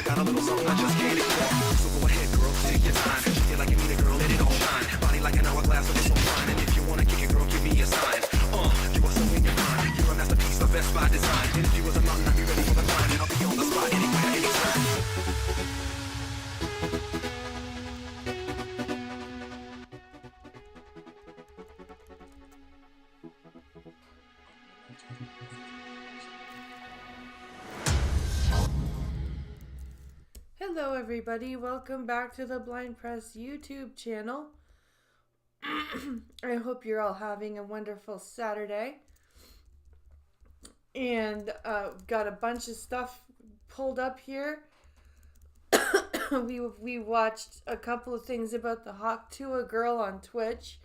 Got a little something I just can't ignore. So go ahead, girl, take your time. Shake it like you need a girl, let it all shine. Body Hello everybody, welcome back to the Blind Press YouTube channel. I hope you're all having a wonderful Saturday. And got a bunch of stuff pulled up here. we watched a couple of things about the Hawktua girl on Twitch.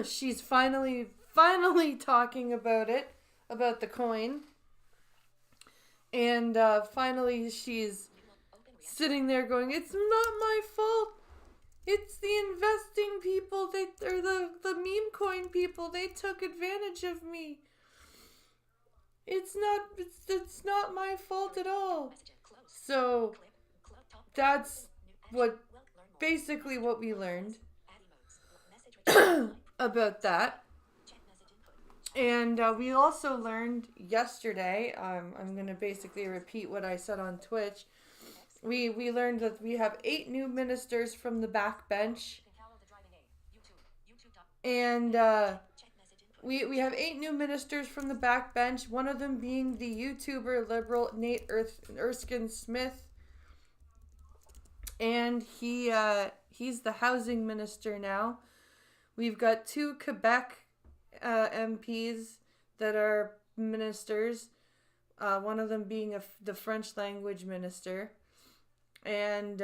She's finally talking about it, about the coin. And finally she's sitting there going, "It's not my fault. It's the investing people, or the meme coin people. They took advantage of me. It's not my fault at all." So that's basically what we learned about that. And we also learned yesterday, I'm going to basically repeat what I said on Twitch. We learned that we have 8 new ministers from the backbench. And we have 8 new ministers from the backbench, one of them being the YouTuber liberal Nate Erskine Smith. And he's the housing minister now. We've got 2 Quebec MPs that are ministers, one of them being the French language minister. And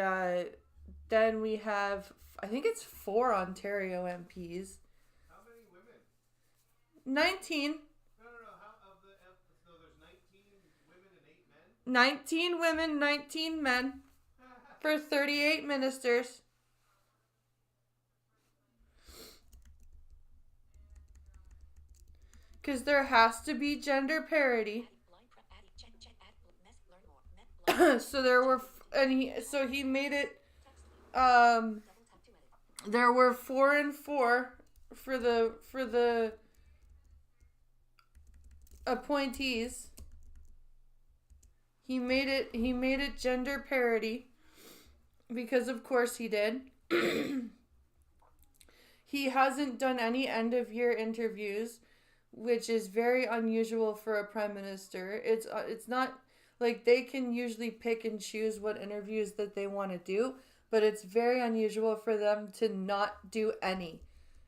then we have, I think it's 4 Ontario MPs. How many women? 19. No. So there's 19 women and 8 men? 19 women, 19 men for 38 ministers. Because there has to be gender parity. So there were, he made it, there were 4 and 4 for the appointees. He made it gender parity, because of course he did. He hasn't done any end of year interviews, which is very unusual for a prime minister. It's not like they can usually pick and choose what interviews that they want to do, but it's very unusual for them to not do any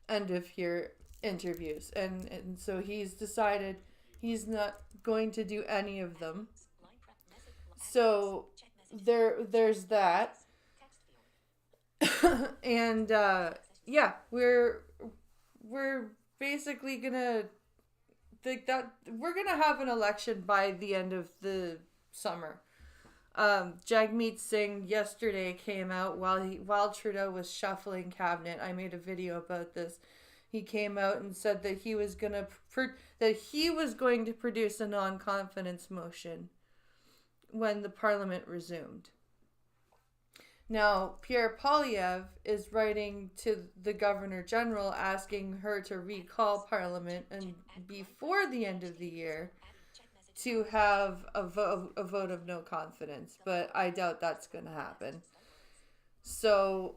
end of year interviews. And so he's decided he's not going to do any of them. So there's that. And yeah, we're basically gonna think that we're gonna have an election by the end of the summer. Jagmeet Singh yesterday came out while Trudeau was shuffling cabinet. I made a video about this. He came out and said that he was going to produce a non-confidence motion when the parliament resumed. Now, Pierre Poilievre is writing to the Governor General asking her to recall Parliament and before the end of the year to have a vote of no confidence, but I doubt that's going to happen. So,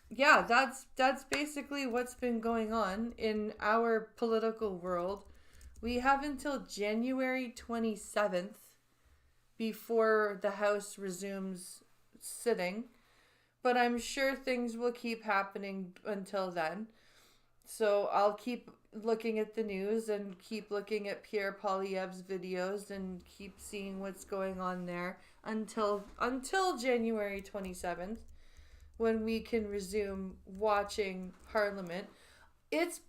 yeah, that's basically what's been going on in our political world. We have until January 27th before the House resumes sitting, but I'm sure things will keep happening until then. So I'll keep looking at the news and keep looking at Pierre Poilievre's videos and keep seeing what's going on there until January 27th, when we can resume watching Parliament. It's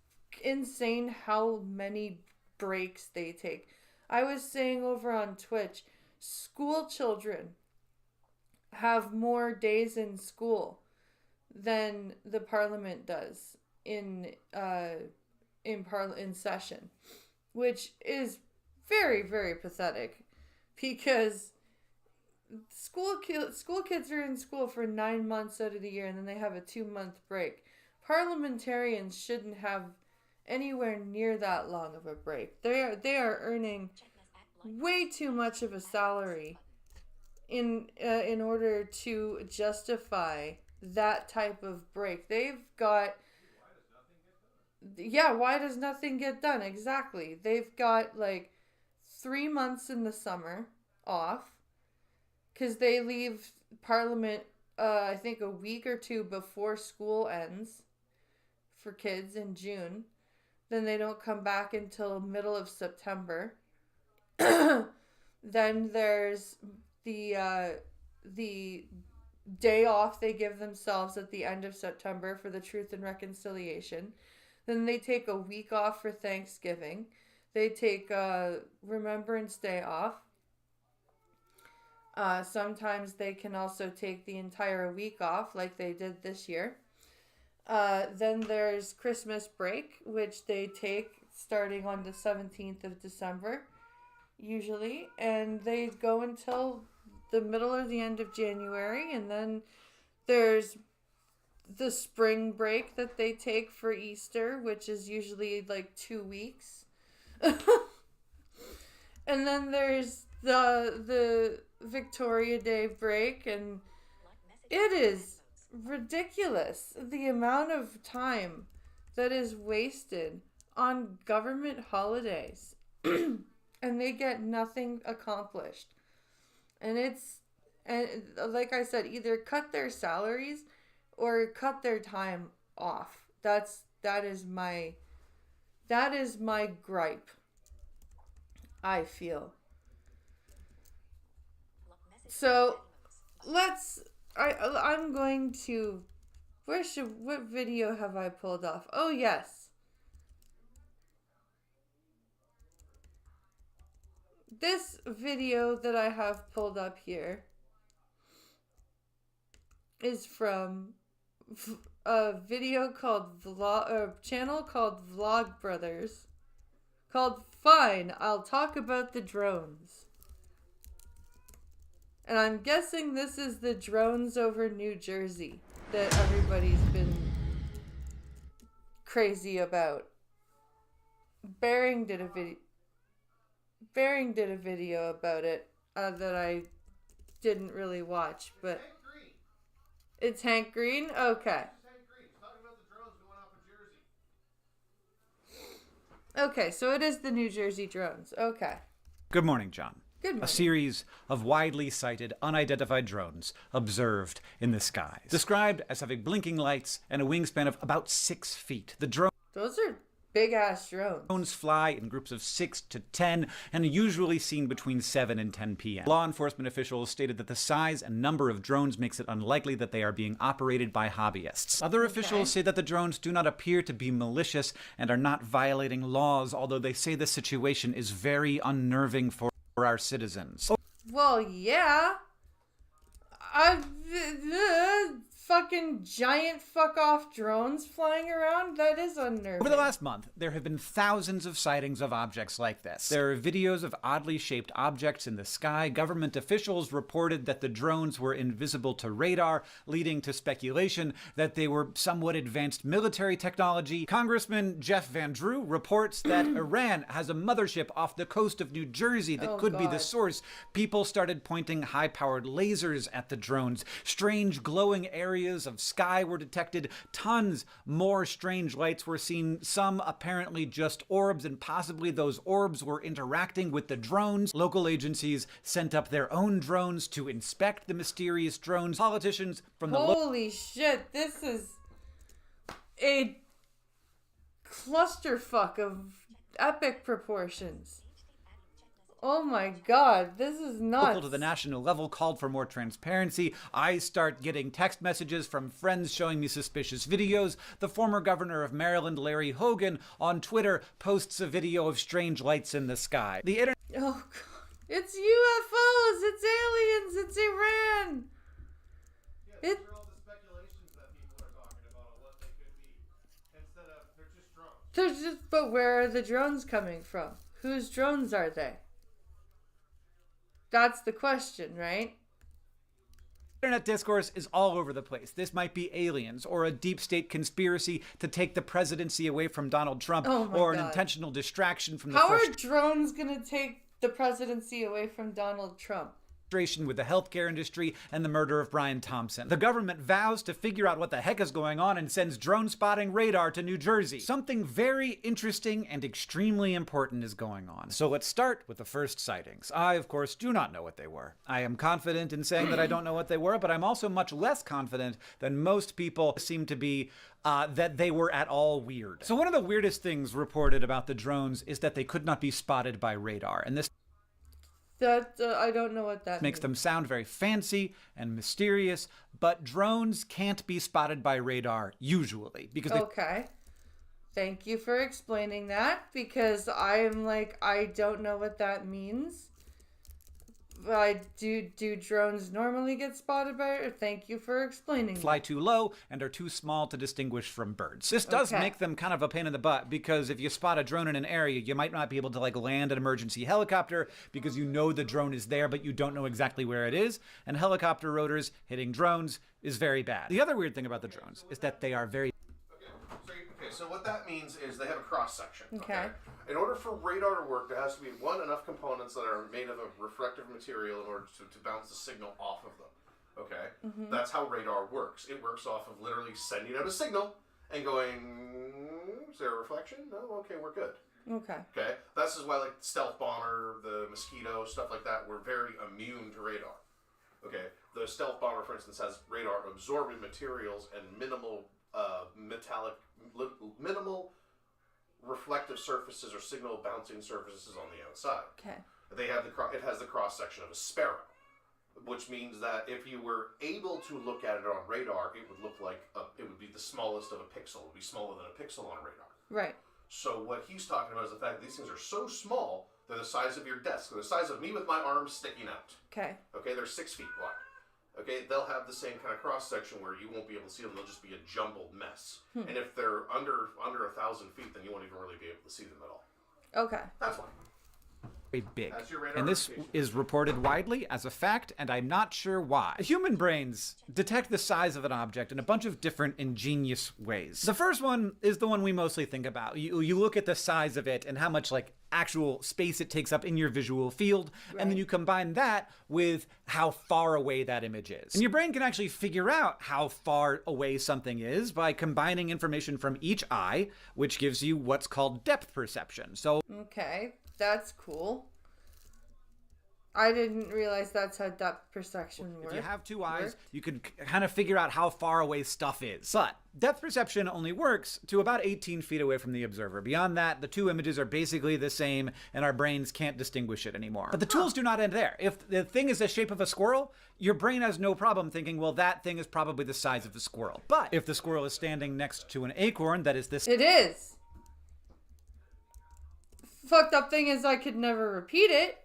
insane how many breaks they take. I was saying over on Twitch, school children have more days in school than the Parliament does in session, which is very, very pathetic, because school kids are in school for 9 months out of the year, and then they have a 2-month break. Parliamentarians shouldn't have anywhere near that long of a break. They are earning way too much of a salary in order to justify that type of break. They've got, yeah, why does nothing get done? Exactly. They've got like 3 months in the summer off, because they leave Parliament, I think, a week or two before school ends for kids in June. Then they don't come back until middle of September. Then there's the day off they give themselves at the end of September for the Truth and Reconciliation. Then they take a week off for Thanksgiving. They take Remembrance Day off. Sometimes they can also take the entire week off like they did this year. Then there's Christmas break, which they take starting on the 17th of December, usually. And they go until the middle or the end of January. And then there's the spring break that they take for Easter, which is usually like 2 weeks. And then there's the Victoria Day break, and it is ridiculous the amount of time that is wasted on government holidays and they get nothing accomplished. And like I said, either cut their salaries or cut their time off. That is my gripe, I feel. So I'm going to, what video have I pulled off? Oh yes. This video that I have pulled up here is from a video called channel called Vlog Brothers, called Fine, I'll Talk About the Drones. And I'm guessing this is the drones over New Jersey that everybody's been crazy about. Bering did a video about it that I didn't really watch, but it's Hank Green? Okay. Okay, so it is the New Jersey drones. Okay. Good morning, John. Good morning. A series of widely sighted, unidentified drones observed in the skies. Described as having blinking lights and a wingspan of about 6 feet. The Those are big-ass drones. drones fly in groups of 6 to 10 and are usually seen between 7 and 10 p.m. Law enforcement officials stated that the size and number of drones makes it unlikely that they are being operated by hobbyists. Other officials say that the drones do not appear to be malicious and are not violating laws, although they say the situation is very unnerving for our citizens. Well, yeah. Fucking giant fuck-off drones flying around? That is unnerving. Over the last month, there have been thousands of sightings of objects like this. There are videos of oddly shaped objects in the sky. Government officials reported that the drones were invisible to radar, leading to speculation that they were somewhat advanced military technology. Congressman Jeff Van Drew reports that Iran has a mothership off the coast of New Jersey that could be the source. People started pointing high-powered lasers at the drones. Strange glowing areas of sky were detected. Tons more strange lights were seen, some apparently just orbs, and possibly those orbs were interacting with the drones. Local agencies sent up their own drones to inspect the mysterious drones. Politicians from the Holy shit, this is a clusterfuck of epic proportions. Oh my god, this is nuts. Local to the national level called for more transparency. I start getting text messages from friends showing me suspicious videos. The former governor of Maryland, Larry Hogan, on Twitter posts a video of strange lights in the sky. The internet. Oh god. It's UFOs, it's aliens, it's Iran. Yeah, these are all the speculations that people are talking about on what they could be. Instead of, they're just drones. But where are the drones coming from? Whose drones are they? That's the question, right? Internet discourse is all over the place. This might be aliens or a deep state conspiracy to take the presidency away from Donald Trump, or an intentional distraction from the How are drones going to take the presidency away from Donald Trump? with the healthcare industry and the murder of Brian Thompson. The government vows to figure out what the heck is going on and sends drone spotting radar to New Jersey. Something very interesting and extremely important is going on. So let's start with the first sightings. I, of course, do not know what they were. I am confident in saying that I don't know what they were, but I'm also much less confident than most people seem to be that they were at all weird. So one of the weirdest things reported about the drones is that they could not be spotted by radar. And this I don't know what that makes means. them sound very fancy and mysterious, but drones can't be spotted by radar usually because Okay. Thank you for explaining that, because I am like, I don't know what that means. Do drones normally get spotted by? Thank you for explaining. Fly too low and are too small to distinguish from birds. This does make them kind of a pain in the butt, because if you spot a drone in an area, you might not be able to land an emergency helicopter because you know the drone is there, but you don't know exactly where it is. And helicopter rotors hitting drones is very bad. The other weird thing about the drones is that they are very So what that means is they have a cross section. Okay. In order for radar to work, there has to be enough components that are made of a reflective material in order to bounce the signal off of them. Okay. Mm-hmm. That's how radar works. It works off of literally sending out a signal and going, is there a reflection? No? Okay, we're good. Okay. Okay. This is why the stealth bomber, the mosquito, stuff like that, we're very immune to radar. Okay. The stealth bomber, for instance, has radar absorbing materials and minimal minimal reflective surfaces or signal bouncing surfaces on the outside. Okay. It has the cross section of a sparrow, which means that if you were able to look at it on radar, it would look like it would be the smallest of a pixel. It would be smaller than a pixel on radar. Right. So what he's talking about is the fact that these things are so small, they're the size of your desk. They're the size of me with my arms sticking out. Okay. Okay, they're 6 feet wide. Okay, they'll have the same kind of cross section where you won't be able to see them. They'll just be a jumbled mess. And if they're under 1,000 feet, then you won't even really be able to see them at all. Okay. That's why. big. That's your radar And this indication. is reported widely as a fact, and I'm not sure why. Human brains detect the size of an object in a bunch of different ingenious ways. The first one is the one we mostly think about. You look at the size of it and how much actual space it takes up in your visual field, and then you combine that with how far away that image is. And your brain can actually figure out how far away something is by combining information from each eye, which gives you what's called depth perception. So Okay, that's cool. I didn't realize that's how depth perception works. if you have two eyes, you can kind of figure out how far away stuff is. But depth perception only works to about 18 feet away from the observer. Beyond that, the two images are basically the same, and our brains can't distinguish it anymore. But the tools do not end there. If the thing is the shape of a squirrel, your brain has no problem thinking, well, that thing is probably the size of a squirrel. But if the squirrel is standing next to an acorn that is this It is. Fucked up thing is I could never repeat it.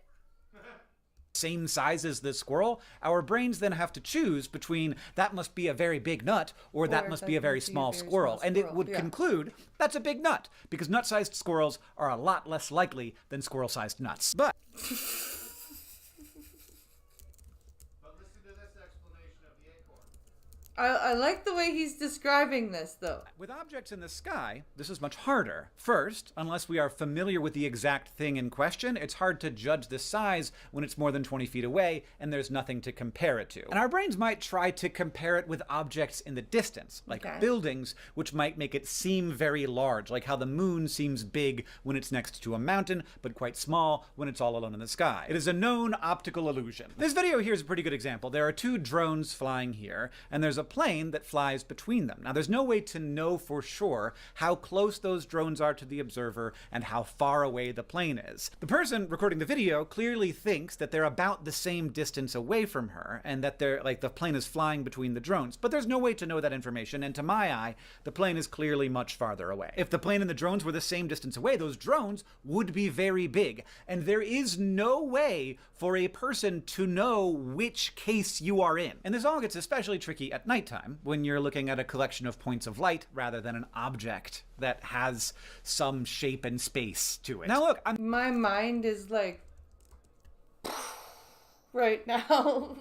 same size as the squirrel, our brains then have to choose between that must be a very big nut or that must be a very small squirrel. And it would conclude that's a big nut, because nut-sized squirrels are a lot less likely than squirrel-sized nuts. But listen to this explanation of the acorn. I like the way he's describing this, though. with objects in the sky, this is much harder. First, unless we are familiar with the exact thing in question, it's hard to judge the size when it's more than 20 feet away and there's nothing to compare it to. And our brains might try to compare it with objects in the distance, like buildings, which might make it seem very large, like how the moon seems big when it's next to a mountain, but quite small when it's all alone in the sky. It is a known optical illusion. This video here is a pretty good example. There are two drones flying here, and there's a plane that flies between them. Now, there's no way to know for sure how close those drones are to the observer and how far away the plane is. The person recording the video clearly thinks that they're about the same distance away from her and that they're the plane is flying between the drones, but there's no way to know that information, and to my eye, the plane is clearly much farther away. If the plane and the drones were the same distance away, those drones would be very big, and there is no way for a person to know which case you are in. And this all gets especially tricky at nighttime when you're looking at a collection of points of light rather than an object that has some shape and space to it. Now look, My mind is right now.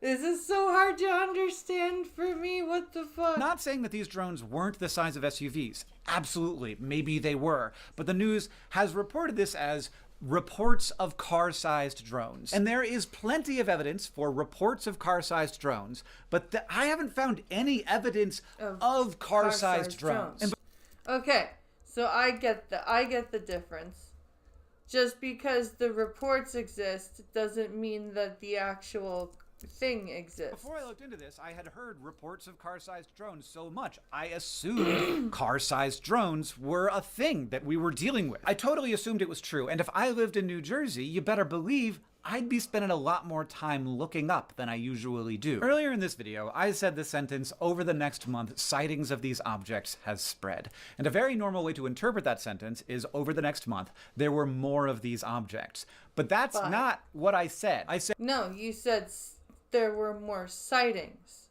This is so hard to understand for me. What the fuck? not saying that these drones weren't the size of SUVs. Absolutely, maybe they were. But the news has reported this as reports of car-sized drones. And there is plenty of evidence for reports of car-sized drones, but I haven't found any evidence of car-sized drones. Okay, so I get the difference. Just because the reports exist doesn't mean that the actual thing exists. Before I looked into this, I had heard reports of car-sized drones so much, I assumed car-sized drones were a thing that we were dealing with. I totally assumed it was true, and if I lived in New Jersey, you better believe I'd be spending a lot more time looking up than I usually do. Earlier in this video, I said the sentence, over the next month, sightings of these objects has spread. And a very normal way to interpret that sentence is, over the next month, there were more of these objects. But that's not what I said. No, you said there were more sightings.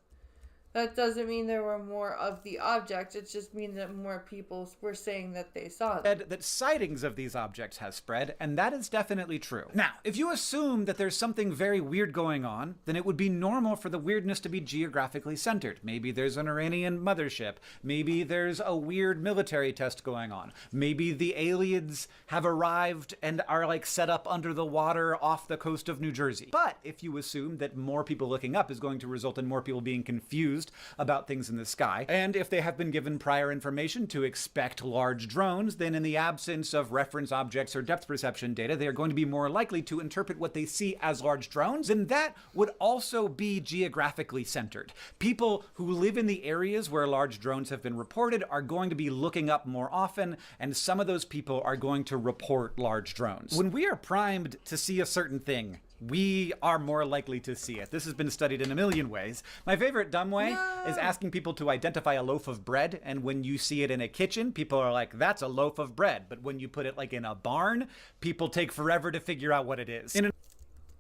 That doesn't mean there were more of the object. It just means that more people were saying that they saw them. That sightings of these objects has spread, and that is definitely true. Now, if you assume that there's something very weird going on, then it would be normal for the weirdness to be geographically centered. Maybe there's an Iranian mothership. Maybe there's a weird military test going on. Maybe the aliens have arrived and are like set up under the water off the coast of New Jersey. But if you assume that more people looking up is going to result in more people being confused about things in the sky, and if they have been given prior information to expect large drones, then in the absence of reference objects or depth perception data, they are going to be more likely to interpret what they see as large drones, and that would also be geographically centered. People who live in the areas where large drones have been reported are going to be looking up more often, and some of those people are going to report large drones. When we are primed to see a certain thing, we are more likely to see it. This has been studied in a million ways. My favorite dumb way is asking people to identify a loaf of bread, and when you see it in a kitchen, people are like, that's a loaf of bread. But when you put it like in a barn, people take forever to figure out what it is.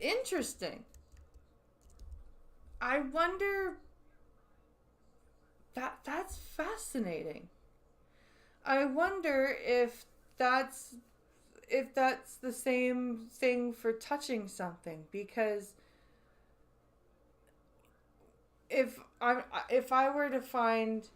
Interesting. I wonder... That's fascinating. I wonder if that's the same thing for touching something, because if I were to find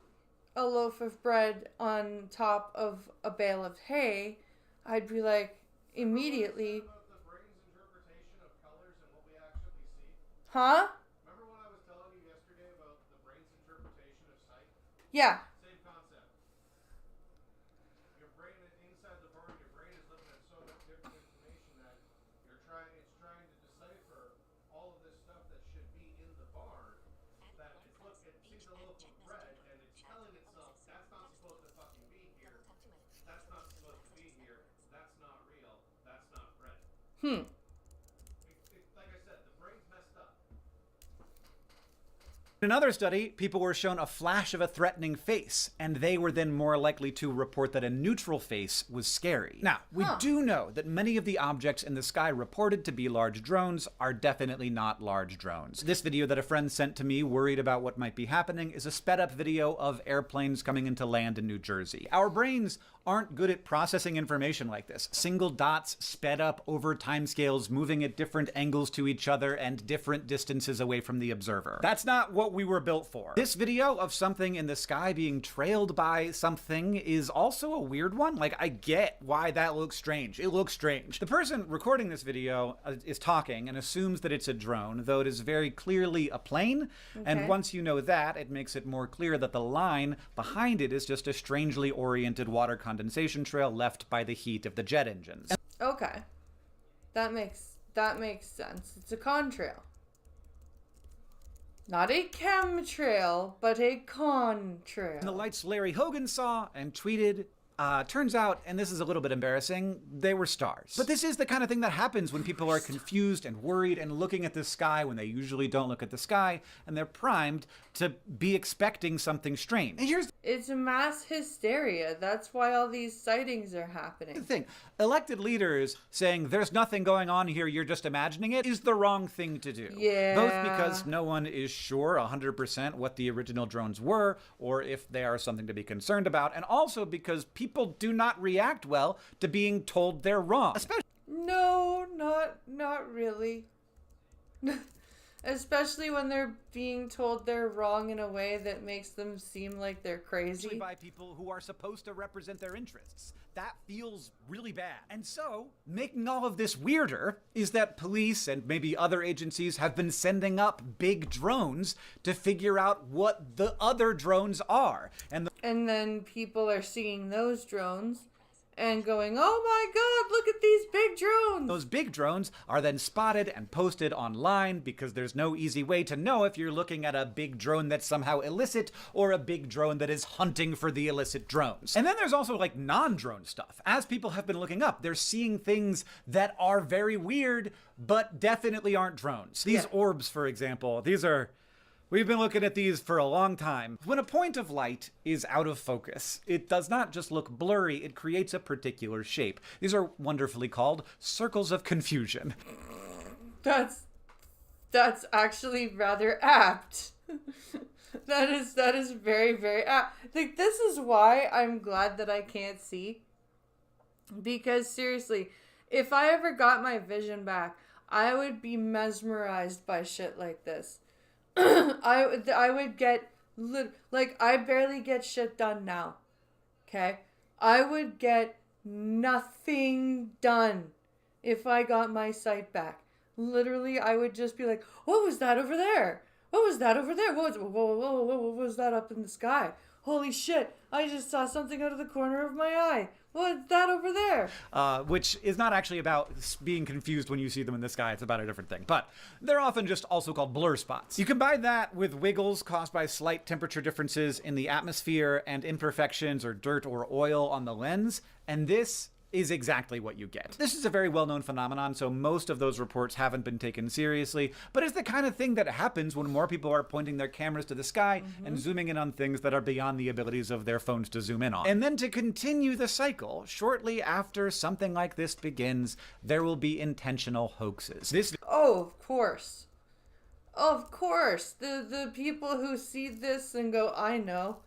a loaf of bread on top of a bale of hay, I'd be like, immediately, The brain's interpretation of colors and what we actually see. huh? Remember when I was telling you yesterday about the brain's interpretation of sight? Yeah. Same concept. Your brain inside the barn, your brain is looking at so much different information that it's trying to decipher all of this stuff that should be in the barn. That it sees a loaf of bread and it's telling itself that's not supposed to fucking be here. That's not supposed to be here. That's not real. That's not bread. Like I said, the brain's messed up. In another study, people were shown a flash of a threatening face, and they were then more likely to report that a neutral face was scary. Now, we do know that many of the objects in the sky reported to be large drones are definitely not large drones. This video that a friend sent to me, worried about what might be happening, is a sped-up video of airplanes coming into land in New Jersey. Our brains aren't good at processing information like this. Single dots sped up over timescales, moving at different angles to each other and different distances away from the observer. That's not what we were built for. This video of something in the sky being trailed by something is also a weird one. Like, I get why that looks strange. It looks strange. The person recording this video is talking and assumes that it's a drone, though it is very clearly a plane. Okay. And once you know that, it makes it more clear that the line behind it is just a strangely oriented water condensation trail left by the heat of the jet engines. Okay. That makes sense. It's a contrail. Not a chemtrail, but a contrail. The lights Larry Hogan saw and tweeted, turns out, and this is a little bit embarrassing, they were stars. But this is the kind of thing that happens when people are confused and worried and looking at the sky when they usually don't look at the sky, and they're primed to be expecting something strange. And it's mass hysteria. That's why all these sightings are happening. The thing, elected leaders saying there's nothing going on here, you're just imagining it, is the wrong thing to do. Yeah. Both because no one is sure 100% what the original drones were, or if they are something to be concerned about, and also because people do not react well to being told they're wrong. No, not really. Especially when they're being told they're wrong in a way that makes them seem like they're crazy. By people who are supposed to represent their interests. That feels really bad. And so, making all of this weirder is that police and maybe other agencies have been sending up big drones to figure out what the other drones are. And then people are seeing those drones and going, oh my god, look at these big drones! Those big drones are then spotted and posted online because there's no easy way to know if you're looking at a big drone that's somehow illicit or a big drone that is hunting for the illicit drones. And then there's also like non-drone stuff. As people have been looking up, they're seeing things that are very weird, but definitely aren't drones. These orbs, for example, we've been looking at these for a long time. When a point of light is out of focus, it does not just look blurry, it creates a particular shape. These are wonderfully called circles of confusion. That's actually rather apt. That is very, very apt. Like, this is why I'm glad that I can't see. Because seriously, if I ever got my vision back, I would be mesmerized by shit like this. I would get, like, I barely get shit done now, okay? I would get nothing done if I got my sight back. Literally, I would just be like, what was that over there? What was that over there? What was that up in the sky? Holy shit, I just saw something out of the corner of my eye. What's that over there? Which is not actually about being confused when you see them in the sky. It's about a different thing. But they're often just also called blur spots. You combine that with wiggles caused by slight temperature differences in the atmosphere and imperfections or dirt or oil on the lens, and this is exactly what you get. This is a very well-known phenomenon, so most of those reports haven't been taken seriously, but it's the kind of thing that happens when more people are pointing their cameras to the sky and zooming in on things that are beyond the abilities of their phones to zoom in on. And then to continue the cycle, shortly after something like this begins, there will be intentional hoaxes. Oh, of course. Of course. The people who see this and go, I know,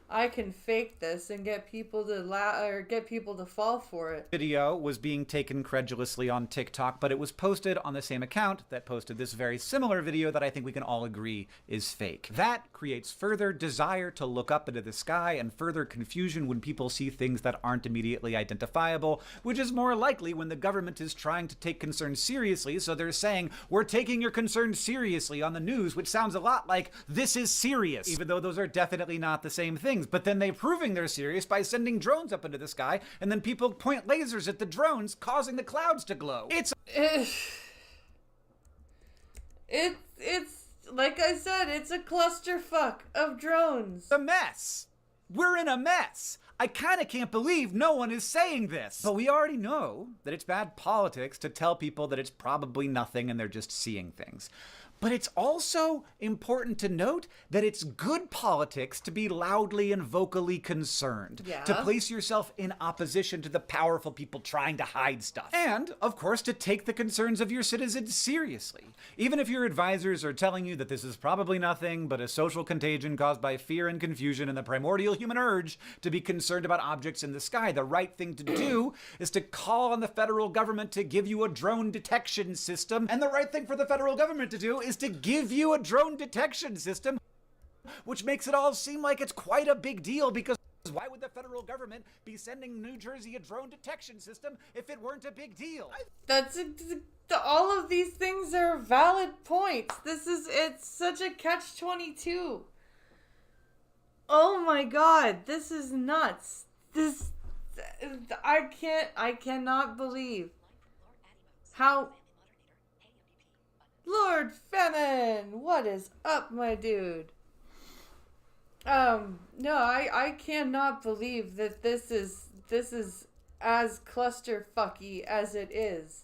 I can fake this and get people to get people to fall for it. Video was being taken credulously on TikTok, but it was posted on the same account that posted this very similar video that I think we can all agree is fake. That creates further desire to look up into the sky and further confusion when people see things that aren't immediately identifiable, which is more likely when the government is trying to take concerns seriously, so they're saying, we're taking your concerns seriously on the news, which sounds a lot like, this is serious, even though those are definitely not the same thing. But then they're proving they're serious by sending drones up into the sky, and then people point lasers at the drones, causing the clouds to glow. It's like I said, it's a clusterfuck of drones. a mess. We're in a mess. I kind of can't believe no one is saying this. But we already know that it's bad politics to tell people that it's probably nothing and they're just seeing things. But it's also important to note that it's good politics to be loudly and vocally concerned. Yeah. To place yourself in opposition to the powerful people trying to hide stuff. And, of course, to take the concerns of your citizens seriously. Even if your advisors are telling you that this is probably nothing but a social contagion caused by fear and confusion and the primordial human urge to be concerned about objects in the sky, the right thing to do is to call on the federal government to give you a drone detection system. And the right thing for the federal government to do is to give you a drone detection system, which makes it all seem like it's quite a big deal, because why would the federal government be sending New Jersey a drone detection system if it weren't a big deal? All of these things are valid points. It's such a catch-22. Oh my god, this is nuts. I cannot believe how... Lord Femin, what is up, my dude? No, I cannot believe that this is as clusterfucky as it is.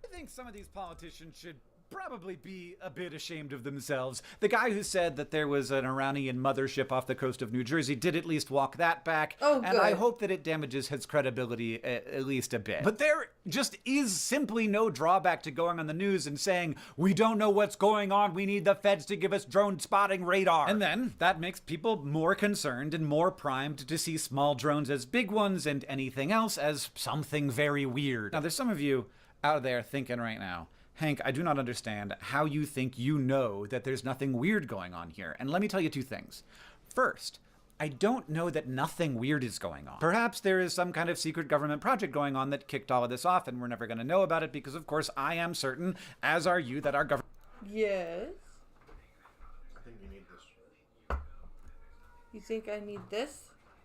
I think some of these politicians should probably be a bit ashamed of themselves. The guy who said that there was an Iranian mothership off the coast of New Jersey did at least walk that back. Oh, and good. I hope that it damages his credibility at least a bit. But there just is simply no drawback to going on the news and saying, we don't know what's going on, we need the feds to give us drone spotting radar. And then that makes people more concerned and more primed to see small drones as big ones and anything else as something very weird. Now there's some of you out there thinking right now, Hank, I do not understand how you think you know that there's nothing weird going on here. And let me tell you two things. First, I don't know that nothing weird is going on. Perhaps there is some kind of secret government project going on that kicked all of this off, and we're never going to know about it because, of course, I am certain, as are you, that our government... Yes. I think you need this. You think I need this?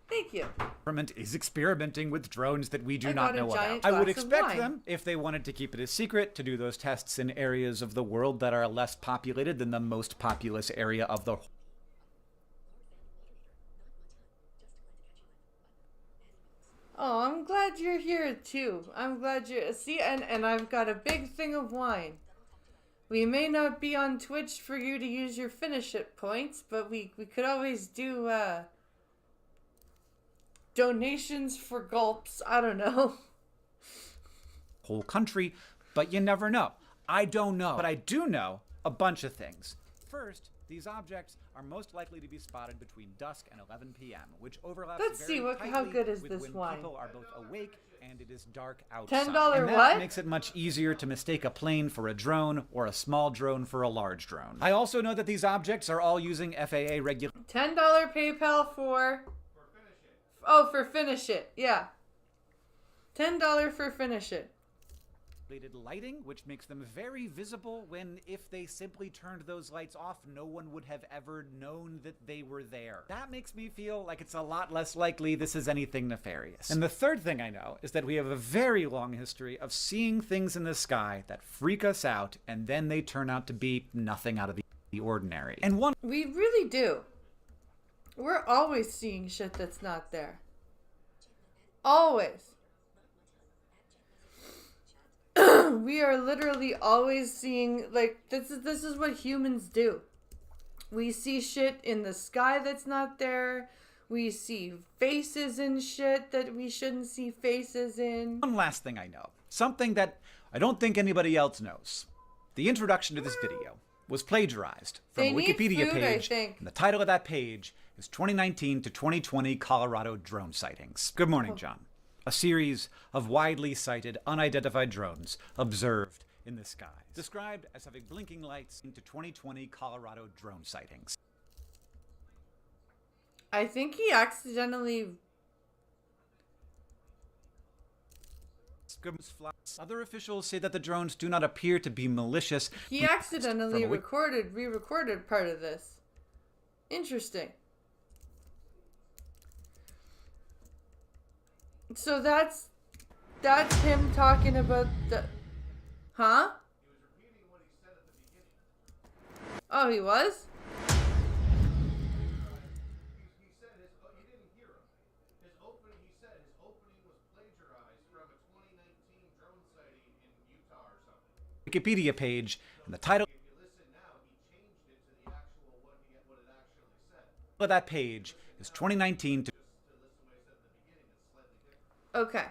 Thank you. Government is experimenting with drones that we do I not got a know giant about. I would glass of expect wine. them, if they wanted to keep it a secret, to do those tests in areas of the world that are less populated than the most populous area of the... Oh, I'm glad you're here too. I'm glad you're... See, and I've got a big thing of wine. We may not be on Twitch for you to use your finish it points, but we could always do, donations for gulps. I don't know. whole country, but you never know. I don't know, but I do know a bunch of things. First, these objects are most likely to be spotted between dusk and 11 p.m., which overlaps Let's see, very how tightly good is with this when wine? people are both awake and it is dark outside. $10 and that what? makes it much easier to mistake a plane for a drone or a small drone for a large drone. I also know that these objects are all using FAA regulations. $10 PayPal for... Oh, for finish it. Yeah. $10 for finish it. Lighting, which makes them very visible when, if they simply turned those lights off, no one would have ever known that they were there. That makes me feel like it's a lot less likely this is anything nefarious. And the third thing I know is that we have a very long history of seeing things in the sky that freak us out, and then they turn out to be nothing out of the ordinary. And one We really do. We're always seeing shit that's not there. Always. We are literally always seeing, like, this is what humans do. We see shit in the sky that's not there. We see faces in shit that we shouldn't see faces in. One last thing I know. Something that I don't think anybody else knows. The introduction to this video was plagiarized from They a need Wikipedia food, I page, think. and the title of that page is 2019 to 2020 Colorado Drone Sightings. Good morning, John. A series of widely sighted, unidentified drones observed in the sky, described as having blinking lights into 2020 Colorado drone sightings. I think he accidentally... Other officials say that the drones do not appear to be malicious. He accidentally From a re-recorded part of this. Interesting. So that's him talking about the... Huh? He was repeating what he said at the beginning. Oh, he was? He said his... Oh, you didn't hear him. His opening, he said his opening was plagiarized from a 2019 drone sighting in Utah or something. Wikipedia page, and the title If you listen now, he changed it to the actual what it actually said. of that page is 2019 to To listen what he said at the beginning, it's slightly different. Okay.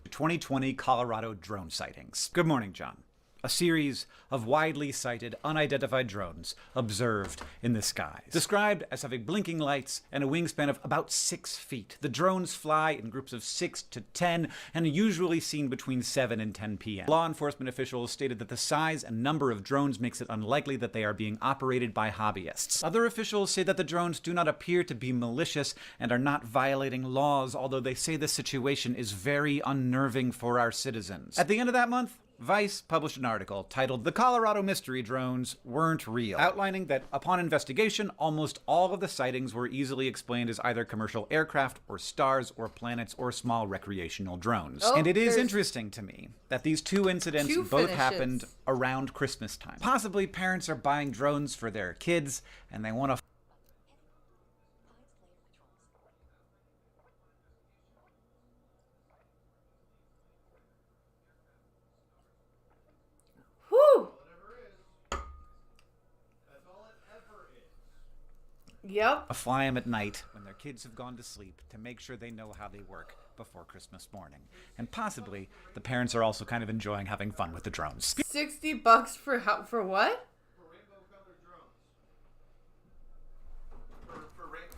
2020 Colorado drone sightings. Good morning, John. A series of widely sighted, unidentified drones observed in the skies, described as having blinking lights and a wingspan of about 6 feet. The drones fly in groups of 6 to 10 and are usually seen between 7 and 10 p.m. Law enforcement officials stated that the size and number of drones makes it unlikely that they are being operated by hobbyists. Other officials say that the drones do not appear to be malicious and are not violating laws, although they say the situation is very unnerving for our citizens. At the end of that month, Vice published an article titled "The Colorado Mystery Drones Weren't Real," outlining that upon investigation, almost all of the sightings were easily explained as either commercial aircraft or stars or planets or small recreational drones. Oh, and it is there's interesting to me that these two incidents two both finishes. happened around Christmas time. Possibly parents are buying drones for their kids and they want to Whew. Whatever it is, that's all it ever is. Yep. fly them at night when their kids have gone to sleep to make sure they know how they work before Christmas morning. And possibly the parents are also kind of enjoying having fun with the drones. $60 for what? For rainbow colored drones.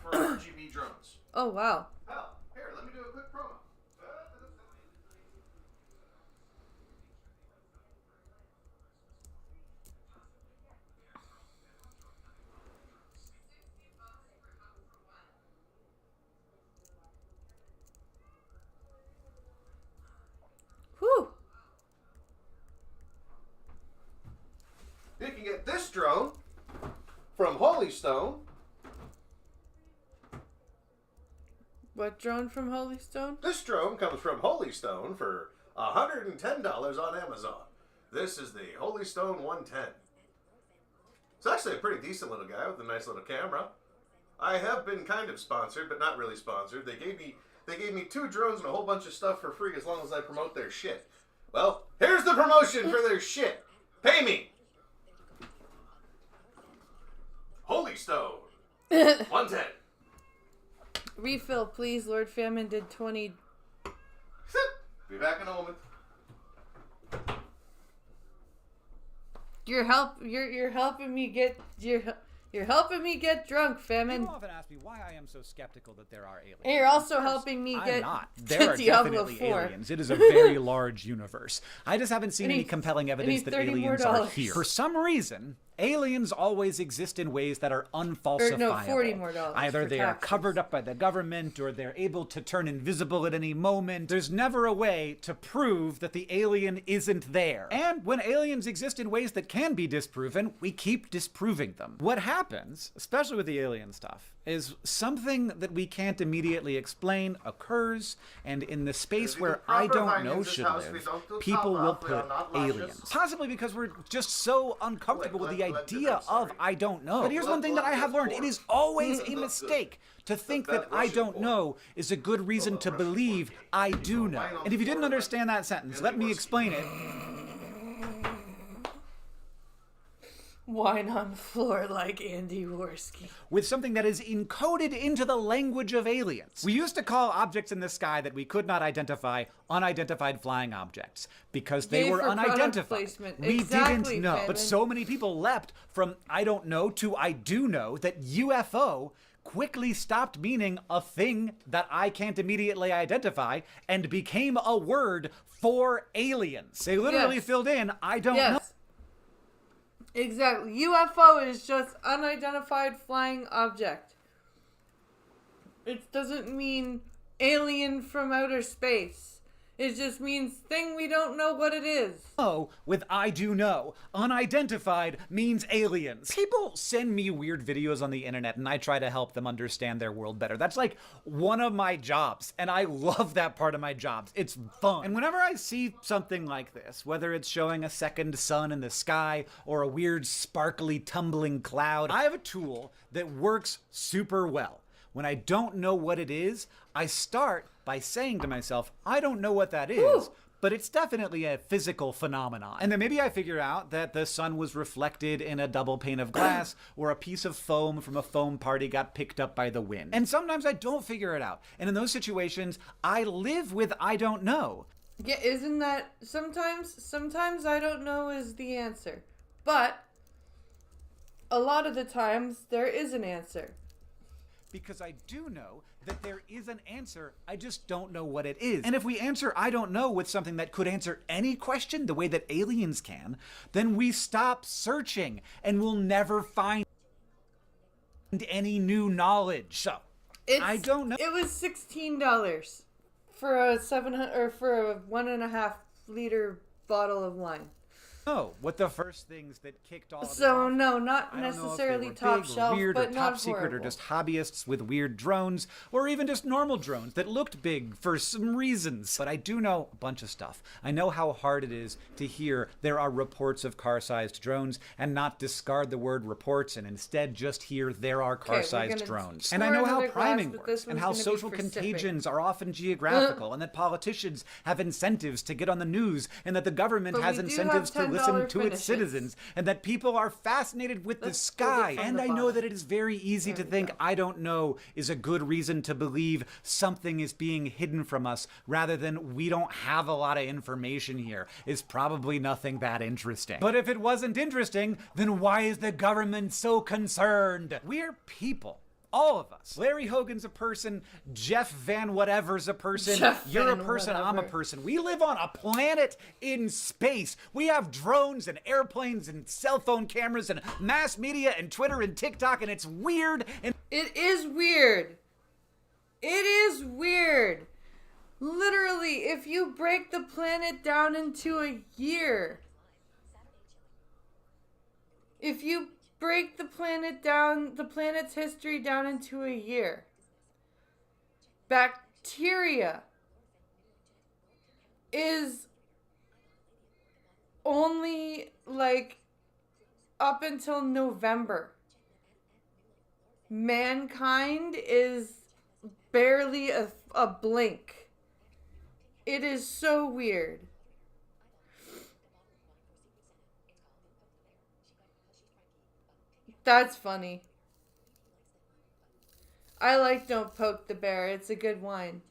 For RGB drones. Oh, wow. Hell, here, let me do a quick promo. Holy Stone. What drone from Holy Stone? This drone comes from Holy Stone for $110 on Amazon. This is the Holy Stone 110. It's actually a pretty decent little guy with a nice little camera. I have been kind of sponsored, but not really sponsored. They gave me 2 drones and a whole bunch of stuff for free as long as I promote their shit. Well, here's the promotion for their shit. Pay me. Holy Stone 110. Refill, please. Lord Famine did 20. Be back in a moment. You're helping me get you're helping me get drunk, Famine. People often ask me why I am so skeptical that there are aliens. And you're also Of course, helping me I'm get not. There are Diablo definitely 4. aliens. It is a very large universe. I just haven't seen I need- any compelling I need evidence that $30 more aliens are dollars. here. For some reason, aliens always exist in ways that are unfalsifiable. $40 more Either for they are taxes. covered up by the government or they're able to turn invisible at any moment. There's never a way to prove that the alien isn't there. And when aliens exist in ways that can be disproven, we keep disproving them. What happens, especially with the alien stuff, is something that we can't immediately explain occurs, and in the space where I don't know should live, people will put aliens. Possibly because we're just so uncomfortable with the idea of I don't know. But here's one thing that I have learned. It is always a mistake to think that I don't know is a good reason to believe I do know. And if you didn't understand that sentence, let me explain it. Wine on the floor like Andy Worski. With something that is encoded into the language of aliens. We used to call objects in the sky that we could not identify unidentified flying objects because they Yay were for product unidentified. placement. We Exactly, didn't know. Kevin. But so many people leapt from I don't know to I do know that UFO quickly stopped meaning a thing that I can't immediately identify and became a word for aliens. They literally Yes. filled in I don't know. Yes. Exactly. UFO is just unidentified flying object. It doesn't mean alien from outer space. It just means thing we don't know what it is. Know with I do know. Unidentified means aliens. People send me weird videos on the internet and I try to help them understand their world better. That's like one of my jobs, and I love that part of my jobs. It's fun. And whenever I see something like this, whether it's showing a second sun in the sky or a weird sparkly tumbling cloud, I have a tool that works super well. When I don't know what it is, I start by saying to myself, I don't know what that is, Ooh. but it's definitely a physical phenomenon. And then maybe I figure out that the sun was reflected in a double pane of glass, or a piece of foam from a foam party got picked up by the wind. And sometimes I don't figure it out. And in those situations, I live with I don't know. Yeah, isn't that sometimes I don't know is the answer. But a lot of the times there is an answer. Because I do know that there is an answer, I just don't know what it is. And if we answer I don't know with something that could answer any question the way that aliens can, then we stop searching and we'll never find any new knowledge. So, I don't know. It was $16 for a 700 or for a 1.5 liter bottle of wine. Oh, what the first things that kicked all of this So off. no, not I don't know if they necessarily were top big or shelf, weird but or not top secret horrible. or just hobbyists with weird drones, or even just normal drones that looked big for some reasons. But I do know a bunch of stuff. I know how hard it is to hear there are reports of car-sized drones and not discard the word reports and instead just hear there are car-sized gonna drones. pour And I know how another glass, priming but works this and one's how gonna be social for sipping. contagions are often geographical and that politicians have incentives to get on the news and that the government But has we do incentives have to listen $10 to its finishes. citizens and that people are fascinated with the Let's pull it sky. from And the I know bottom. that it is very easy to we think go. I don't know is a good reason to believe something is being hidden from us rather than we don't have a lot of information here is probably nothing that interesting. But if it wasn't interesting, then why is the government so concerned? We're people. All of us. Larry Hogan's a person. Jeff Van Whatever's a person. Jeff You're a Van person. I'm a Whatever. person. We live on a planet in space. We have drones and airplanes and cell phone cameras and mass media and Twitter and TikTok, and it's weird. And It is weird. It is weird. Literally, if you break the planet down into a year, if you break the planet's history down into a year. Bacteria is only like up until November. Mankind is barely a blink. It is so weird. That's funny. I like Don't Poke the Bear. It's a good wine.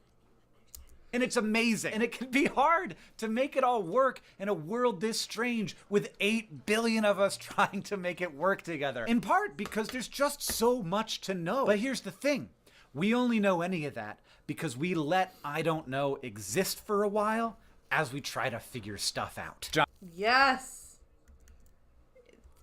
And it's amazing. And it can be hard to make it all work in a world this strange with 8 billion of us trying to make it work together. In part because there's just so much to know. But here's the thing. We only know any of that because we let I don't know exist for a while as we try to figure stuff out. Yes.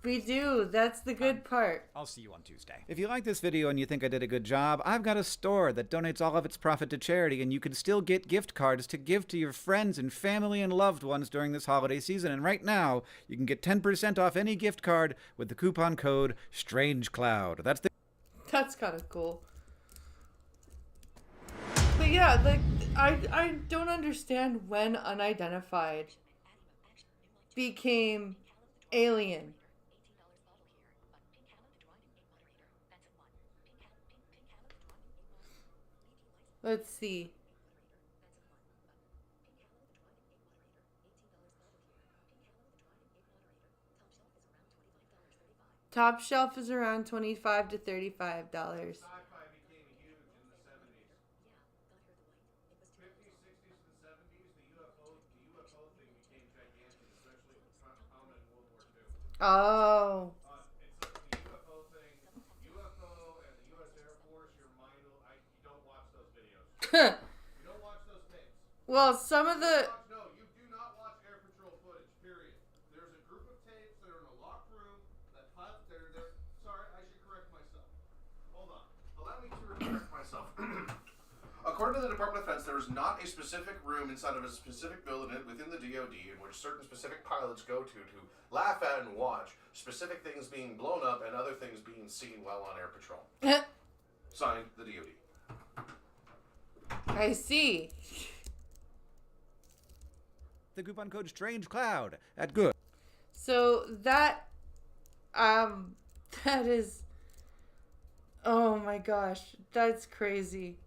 We do. That's the good part. I'll see you on Tuesday. If you like this video and you think I did a good job, I've got a store that donates all of its profit to charity, and you can still get gift cards to give to your friends and family and loved ones during this holiday season. And right now, you can get 10% off any gift card with the coupon code STRANGECLOUD. That's kind of cool. But yeah, like, I don't understand when unidentified became alien. Let's see. Top shelf is around $25 to $35. Sci-fi became huge in the 70s. 50s, 60s, and 70s, the UFO thing became gigantic, especially with Trump in World War II. Oh. It's the UFO thing. UFO and the U.S. Air Force, your mind will... you don't watch those videos. You don't watch those tapes. Well, some of the... No, you do not watch Air Patrol footage, period. There's a group of tapes that are in a locked room that they're... Sorry, I should correct myself. Hold on. Allow me to correct myself. According to the Department of Defense, there is not a specific room inside of a specific building within the DoD in which certain specific pilots go to laugh at and watch specific things being blown up and other things being seen while on air patrol. Signed, the DoD. I see. The coupon code STRANGECLOUD at Good. So that is, oh my gosh, that's crazy.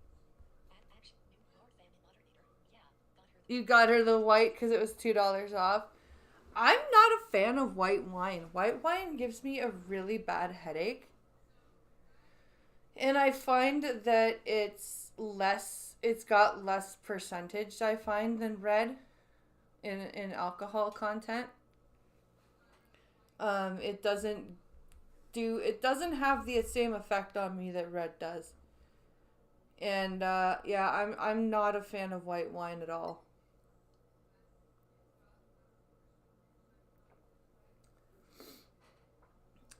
You got her the white because it was $2 off. I'm not a fan of white wine. White wine gives me a really bad headache. And I find that it's got less percentage, I find, than red in alcohol content. It doesn't have the same effect on me that red does. And yeah, I'm not a fan of white wine at all.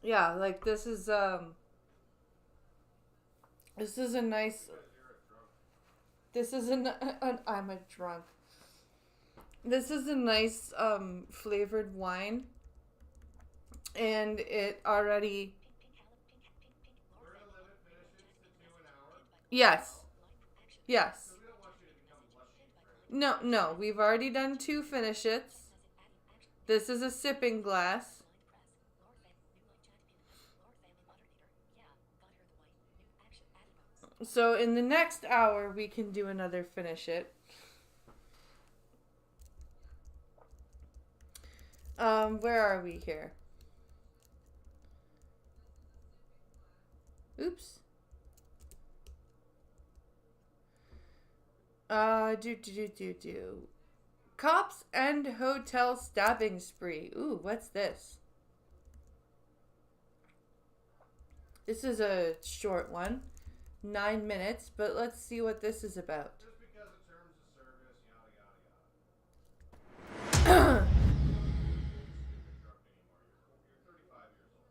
Yeah, like this is a nice. This is I'm a drunk. This is a nice flavored wine, and it already. We're going to limit finishes to 2 an hour. Yes. Yes. So we don't want you to become blush sheep. No, we've already done 2 finishes. This is a sipping glass. So in the next hour, we can do another finish it. Where are we here? Oops. Cops and hotel stabbing spree. Ooh, what's this? This is a short one. 9 minutes, but let's see what this is about. Just because of terms of service, yada, yada, yada. You're drunk anymore. You're 35 years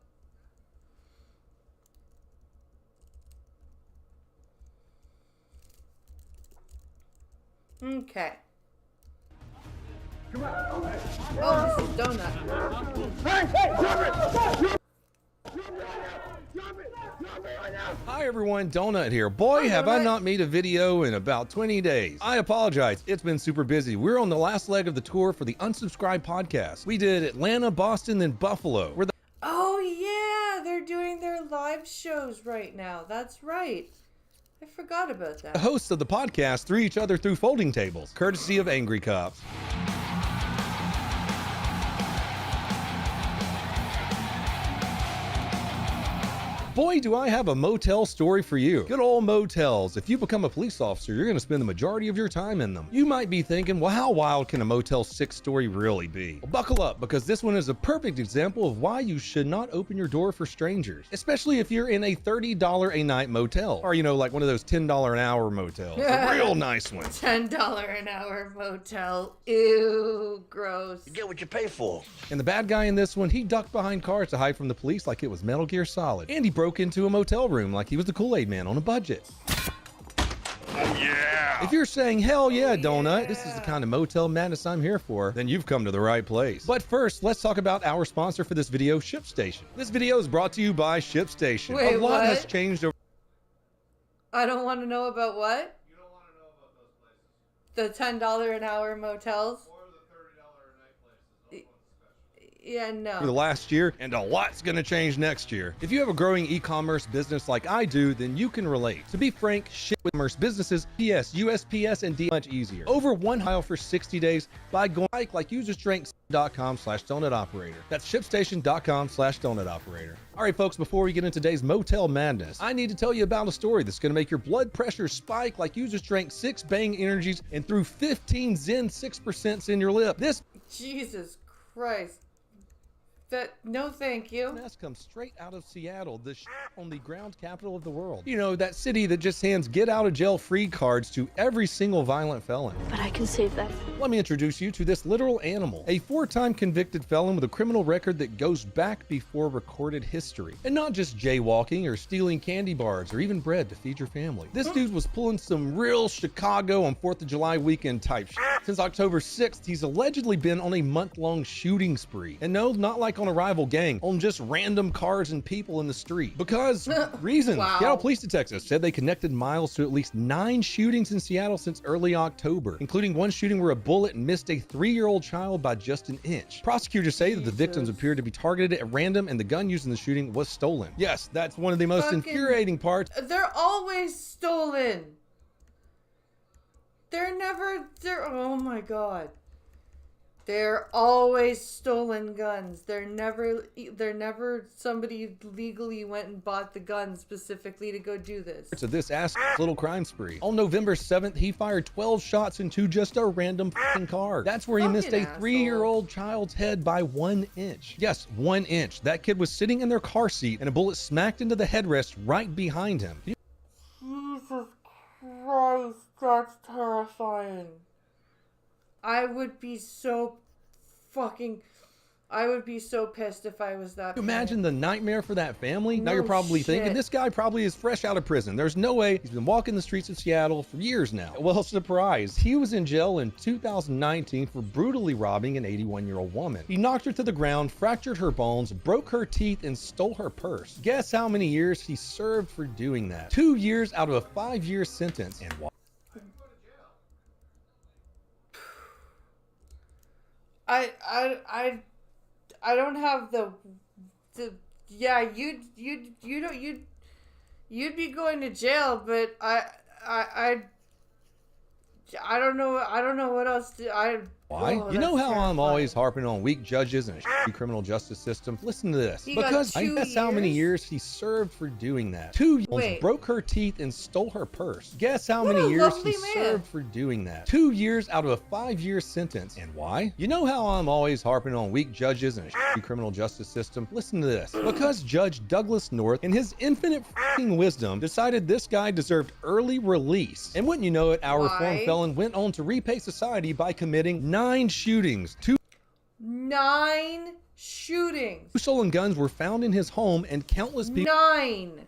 old. Okay. Oh, this is donut. Hi everyone, Donut here. Boy, Hi, have I Donut. not made a video in about 20 days. I apologize, it's been super busy. We're on the last leg of the tour for the Unsubscribed podcast. We did Atlanta, Boston, then Buffalo. We're the Oh yeah, they're doing their live shows right now. That's right. I forgot about that. hosts of the podcast threw each other through folding tables, courtesy of Angry Cops. Boy, do I have a motel story for you. Good old motels. If you become a police officer, you're going to spend the majority of your time in them. You might be thinking, well, how wild can a Motel 6 story really be? Well, buckle up, because this one is a perfect example of why you should not open your door for strangers, especially if you're in a $30 a night motel, or, like one of those $10 an hour motels. A real nice one. $10 an hour motel. Ew, gross. You get what you pay for. And the bad guy in this one, he ducked behind cars to hide from the police like it was Metal Gear Solid. And he broke into a motel room like he was the Kool-Aid Man on a budget. Oh, yeah. If you're saying, hell yeah, Donut, this is the kind of motel madness I'm here for, then you've come to the right place. But first, let's talk about our sponsor for this video, ShipStation. This video is brought to you by ShipStation. Wait, a lot what? has changed over I don't want to know about what? You don't want to know about those places. The $10 an hour motels? Or the $30 a night places. Those ones especially. Yeah, the no. last year, and a lot's gonna change next year. If you have a growing e-commerce business like I do, then you can relate. To be frank, ship with commerce businesses, PS, USPS, and D much easier. Over one mile for 60 days by going like usersdrink.com/donut-operator. That's shipstation.com/donut-operator. All right, folks, before we get into today's motel madness, I need to tell you about a story that's going to make your blood pressure spike like users drank 6 Bang Energies and threw 15 Zen 6% in your lip. This Jesus Christ. No thank you. mess comes straight out of Seattle, the on the ground capital of the world. You know, that city that just hands get out of jail free cards to every single violent felon. But I can save that. Let me introduce you to this literal animal, a 4-time convicted felon with a criminal record that goes back before recorded history. And not just jaywalking or stealing candy bars or even bread to feed your family. This dude was pulling some real Chicago on 4th of July weekend type shit. Since October 6th, he's allegedly been on a month-long shooting spree. And no, not like on a rival gang, on just random cars and people in the street. Because reasons. Wow. Seattle police detectives said they connected Miles to at least 9 shootings in Seattle since early October, including one shooting where a bullet missed a 3-year-old child by just an inch. Prosecutors say that the victims appeared to be targeted at random and the gun used in the shooting was stolen. Yes, that's one of the most Fucking- infuriating parts. They're always stolen. Oh my god. They're always stolen guns. They're never somebody legally went and bought the gun specifically to go do this. Of this ass little crime spree. On November 7th, he fired 12 shots into just a random fucking car. That's where he missed a Fucking 3-year-old child's head by 1 inch. Yes, 1 inch. That kid was sitting in their car seat and a bullet smacked into the headrest right behind him. Jesus Christ, that's terrifying. I would be so pissed if I was that. Imagine the nightmare for that family. Now No you're probably thinking, shit. this guy probably is fresh out of prison. There's no way he's been walking the streets of Seattle for years now. Well, surprise. He was in jail in 2019 for brutally robbing an 81-year-old woman. He knocked her to the ground, fractured her bones, broke her teeth, and stole her purse. Guess how many years he served for doing that? 2 years out of a 5-year sentence. And why? I don't have the yeah, you'd be going to jail, but I don't know what else Why? Oh, You know that's how I'm terrifying. always harping on weak judges and a shitty criminal justice system? Listen to this. He got Because 2 guess how many years? years he served for doing that? 2 years. Wait. Broke her teeth and stole her purse. Guess how What many a years lovely he man. served for doing that? 2 years out of a 5-year sentence. And why? You know how I'm always harping on weak judges and a shitty criminal justice system? Listen to this. Because Judge Douglas North, in his infinite f***ing wisdom, decided this guy deserved early release. And wouldn't you know it, our reformed Why? felon went on to repay society by committing 9 shootings, 2 9 shootings. stolen guns were found in his home, and countless people 9.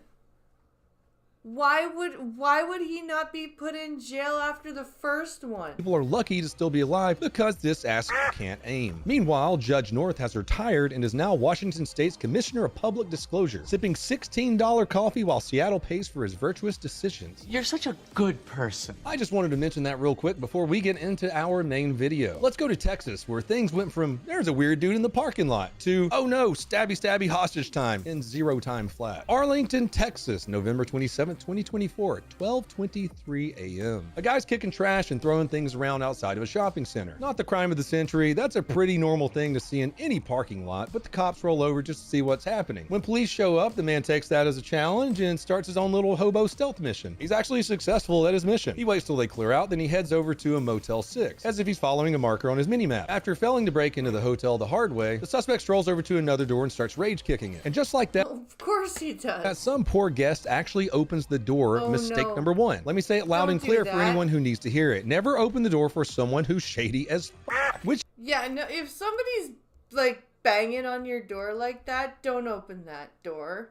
Why would he not be put in jail after the first one? People are lucky to still be alive because this ass can't aim. Meanwhile, Judge North has retired and is now Washington State's Commissioner of Public Disclosure, sipping $16 coffee while Seattle pays for his virtuous decisions. You're such a good person. I just wanted to mention that real quick before we get into our main video. Let's go to Texas, where things went from there's a weird dude in the parking lot to oh no, stabby hostage time in 0 time flat. Arlington, Texas, November 27th, 2024, 12:23 a.m. A guy's kicking trash and throwing things around outside of a shopping center. Not the crime of the century. That's a pretty normal thing to see in any parking lot, but the cops roll over just to see what's happening. When police show up, the man takes that as a challenge and starts his own little hobo stealth mission. He's actually successful at his mission. He waits till they clear out, then he heads over to a Motel 6, as if he's following a marker on his minimap. After failing to break into the hotel the hard way, the suspect strolls over to another door and starts rage kicking it. And just like that, Of course he does. some poor guest actually opens the door. Mistake no. number 1. Let me say it loud Don't and do clear for that. anyone who needs to hear it. Never open the door for someone who's shady as f***. Which Yeah, no, if somebody's like banging on your door like that, don't open that door.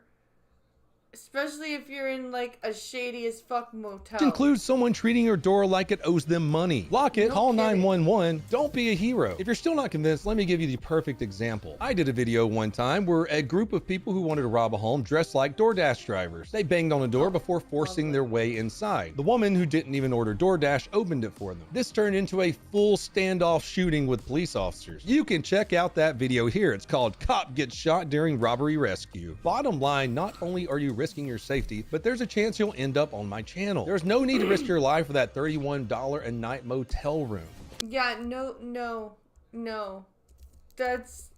Especially if you're in like a shady as fuck motel. includes someone treating your door like it owes them money. Lock it, No call kidding. 911, don't be a hero. If you're still not convinced, let me give you the perfect example. I did a video one time where a group of people who wanted to rob a home dressed like DoorDash drivers. They banged on a door before forcing their way inside. The woman who didn't even order DoorDash opened it for them. This turned into a full standoff shooting with police officers. You can check out that video here. It's called Cop Gets Shot During Robbery Rescue. Bottom line, not only are you risking your safety, but there's a chance you'll end up on my channel. There's no need to risk your life for that $31 a night motel room. Yeah, no. That's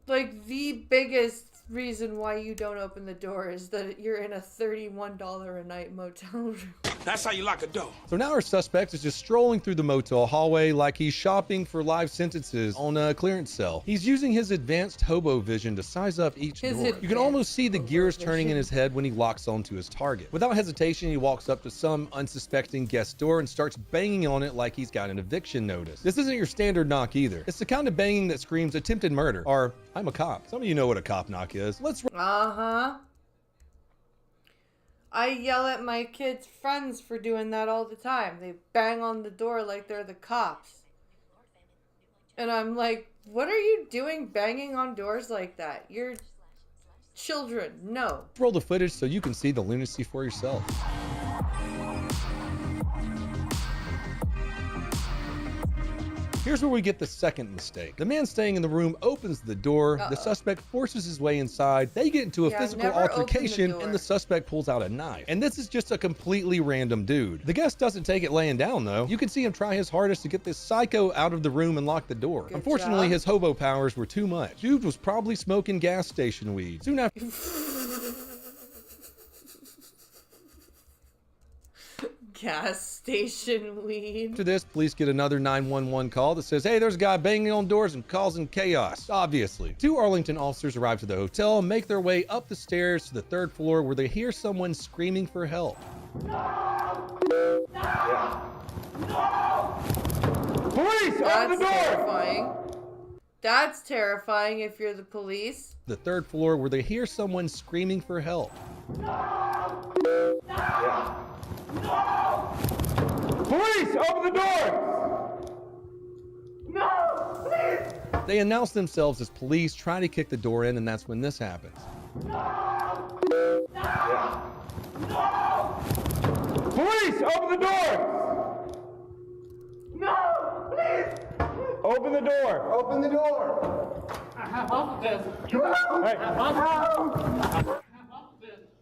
like the biggest reason why you don't open the door is that you're in a $31 a night motel room. That's how you lock a door. So now our suspect is just strolling through the motel hallway like he's shopping for live sentences on a clearance sale. He's using his advanced hobo vision to size up each His door. You can almost see the gears turning in his head when he locks onto his target. Without hesitation, he walks up to some unsuspecting guest door and starts banging on it like he's got an eviction notice. This isn't your standard knock either. It's the kind of banging that screams attempted murder or I'm a cop. Some of you know what a cop knock is. Let's Uh-huh. I yell at my kids' friends for doing that all the time. They bang on the door like they're the cops. And I'm like, what are you doing banging on doors like that? You're children. No. roll the footage so you can see the lunacy for yourself. Here's where we get the second mistake. The man staying in the room opens the door. The suspect forces his way inside. They get into a Yeah, physical never open the altercation door. and the suspect pulls out a knife. And this is just a completely random dude. The guest doesn't take it laying down though. You can see him try his hardest to get this psycho out of the room and lock the door. Good Unfortunately, job. his hobo powers were too much. Dude was probably smoking gas station weed. Soon after Gas station weed. After this, police get another 911 call that says, hey, there's a guy banging on doors and causing chaos. Obviously. 2 Arlington officers arrive to the hotel and make their way up the stairs to the 3rd floor where they hear someone screaming for help. Police, That's terrifying. That's terrifying if you're the police. The 3rd floor where they hear someone screaming for help. Police, open the door. They announce themselves as police, try to kick the door in, and that's when this happens. Police, open the door. No, please. Open the door. Open the door. I have hostages. Come on. Hey.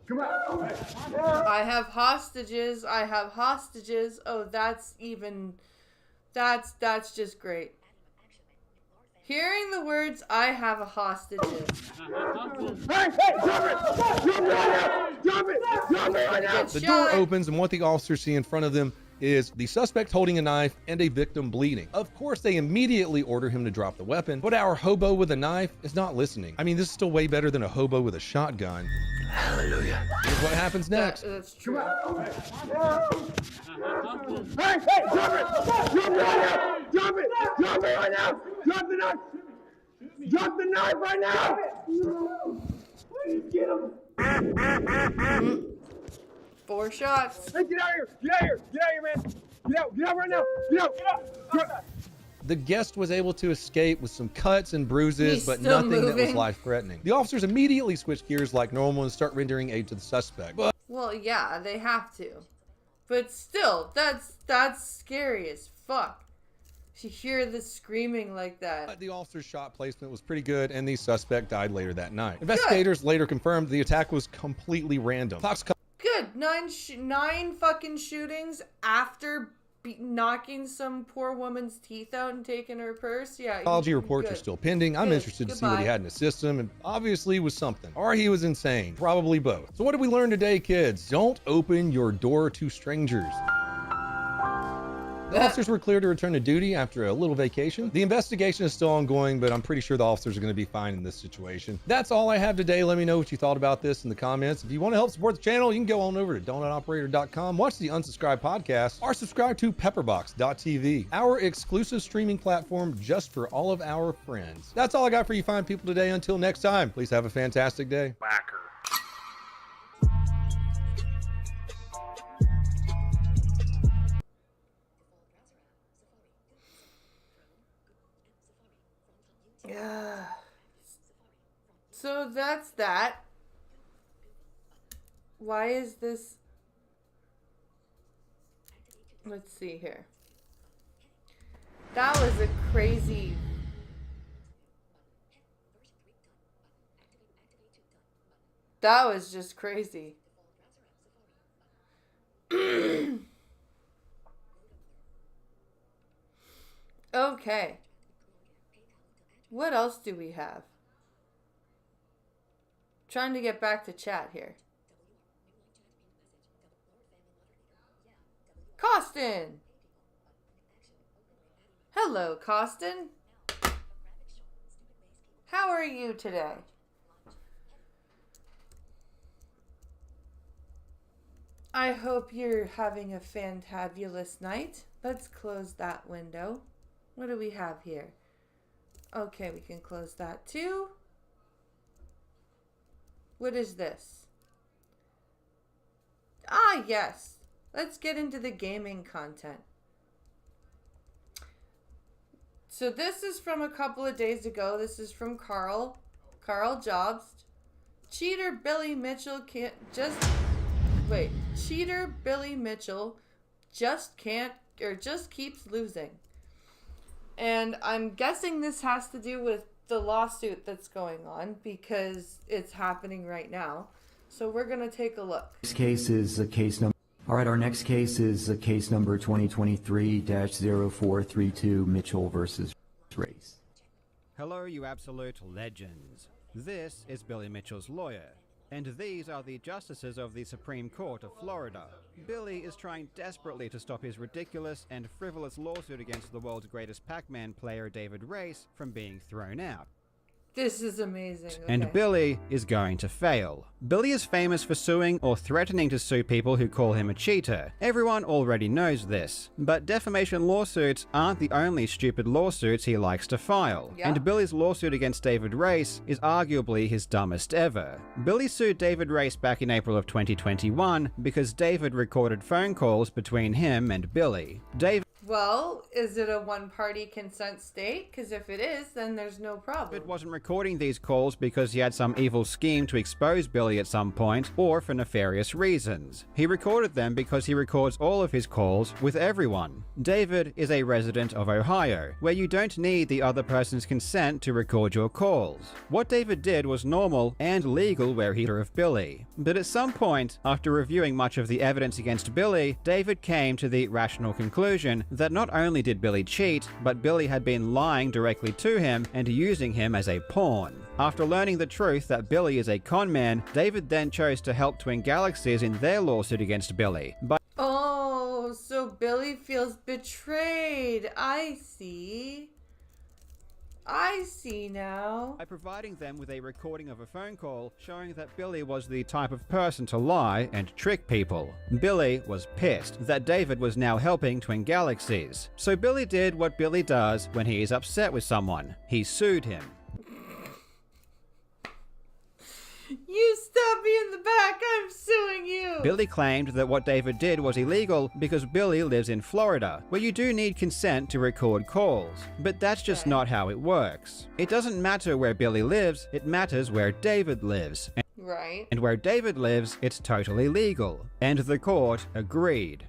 Come on. I have hostages. I have hostages. Oh, that's just great. Hearing the words, I have a hostages. Hey, drop it! Drop it right now! Drop it! Drop it right now! The door opens, and what the officers see in front of them is the suspect holding a knife and a victim bleeding. Of course, they immediately order him to drop the weapon, but our hobo with a knife is not listening. I mean, this is still way better than a hobo with a shotgun. Hallelujah. Here's what happens next. That's true. Hey, drop it! Drop it right now! Drop it! Drop it right now! Drop the knife! Drop the knife right now! Please get him! 4 shots. Hey, get out of here! Get out of here! Get out of here, man! Get out right now! Get out! Get out! The guest was able to escape with some cuts and bruises, He's but still nothing that was moving. life-threatening. The officers immediately switch gears like normal and start rendering aid to the suspect. But Well, yeah, they have to. But still, that's scary as fuck. To hear the screaming like that. the officer's shot placement was pretty good, and the suspect died later that night. Investigators later confirmed the attack was completely random. Good. 9 fucking shootings after knocking some poor woman's teeth out and taking her purse. Yeah. Toxicology reports are good. still pending. I'm Good. interested to see what he Goodbye. had in his system, and obviously was something. Or he was insane. Probably both. So what did we learn today, kids? Don't open your door to strangers. The officers were cleared to return to duty after a little vacation. The investigation is still ongoing, but I'm pretty sure the officers are going to be fine in this situation. That's all I have today. Let me know what you thought about this in the comments. If you want to help support the channel, you can go on over to donutoperator.com, watch the Unsubscribed podcast, or subscribe to pepperbox.tv, our exclusive streaming platform just for all of our friends. That's all I got for you fine people today. Until next time, please have a fantastic day. Backer. Yeah. So that's that. Why is this? Let's see here. That was a crazy. That was just crazy. Okay. What else do we have? Trying to get back to chat here. Costin! Hello, Costin. How are you today? I hope you're having a fantabulous night. Let's close that window. What do we have here? Okay, we can close that too. What is this? Ah, yes. Let's get into the gaming content. So this is from a couple of days ago. This is from Carl Jobst. Cheater Billy Mitchell can't just... Wait. Cheater Billy Mitchell just can't... or just keeps losing. And I'm guessing this has to do with the lawsuit that's going on because it's happening right now. So we're going to take a look. Next case is a case number. All right, our next case is a case number 2023-0432 Mitchell versus Race. Hello, you absolute legends. This is Billy Mitchell's lawyer, and these are the justices of the Supreme Court of Florida. Billy is trying desperately to stop his ridiculous and frivolous lawsuit against the world's greatest Pac-Man player, David Race, from being thrown out. This is amazing. Okay. And Billy is going to fail. Billy is famous for suing or threatening to sue people who call him a cheater. Everyone already knows this. But defamation lawsuits aren't the only stupid lawsuits he likes to file. Yeah. And Billy's lawsuit against David Race is arguably his dumbest ever. Billy sued David Race back in April of 2021 because David recorded phone calls between him and Billy. Well, is it a one-party consent state? Because if it is, then there's no problem. David wasn't recording these calls because he had some evil scheme to expose Billy at some point, or for nefarious reasons. He recorded them because he records all of his calls with everyone. David is a resident of Ohio, where you don't need the other person's consent to record your calls. What David did was normal and legal where he of Billy. But at some point, after reviewing much of the evidence against Billy, David came to the rational conclusion that not only did Billy cheat, but Billy had been lying directly to him and using him as a pawn. After learning the truth that Billy is a con man, David then chose to help Twin Galaxies in their lawsuit against Billy. Oh, so Billy feels betrayed. I see. I see now. By providing them with a recording of a phone call showing that Billy was the type of person to lie and trick people. Billy was pissed that David was now helping Twin Galaxies. So Billy did what Billy does when he is upset with someone. He sued him. You stabbed me in the back. I'm suing you. Billy claimed that what David did was illegal because Billy lives in Florida, where you do need consent to record calls. But that's just not how it works. It doesn't matter where Billy lives, it matters where David lives. Right. And where David lives, it's totally legal. And the court agreed.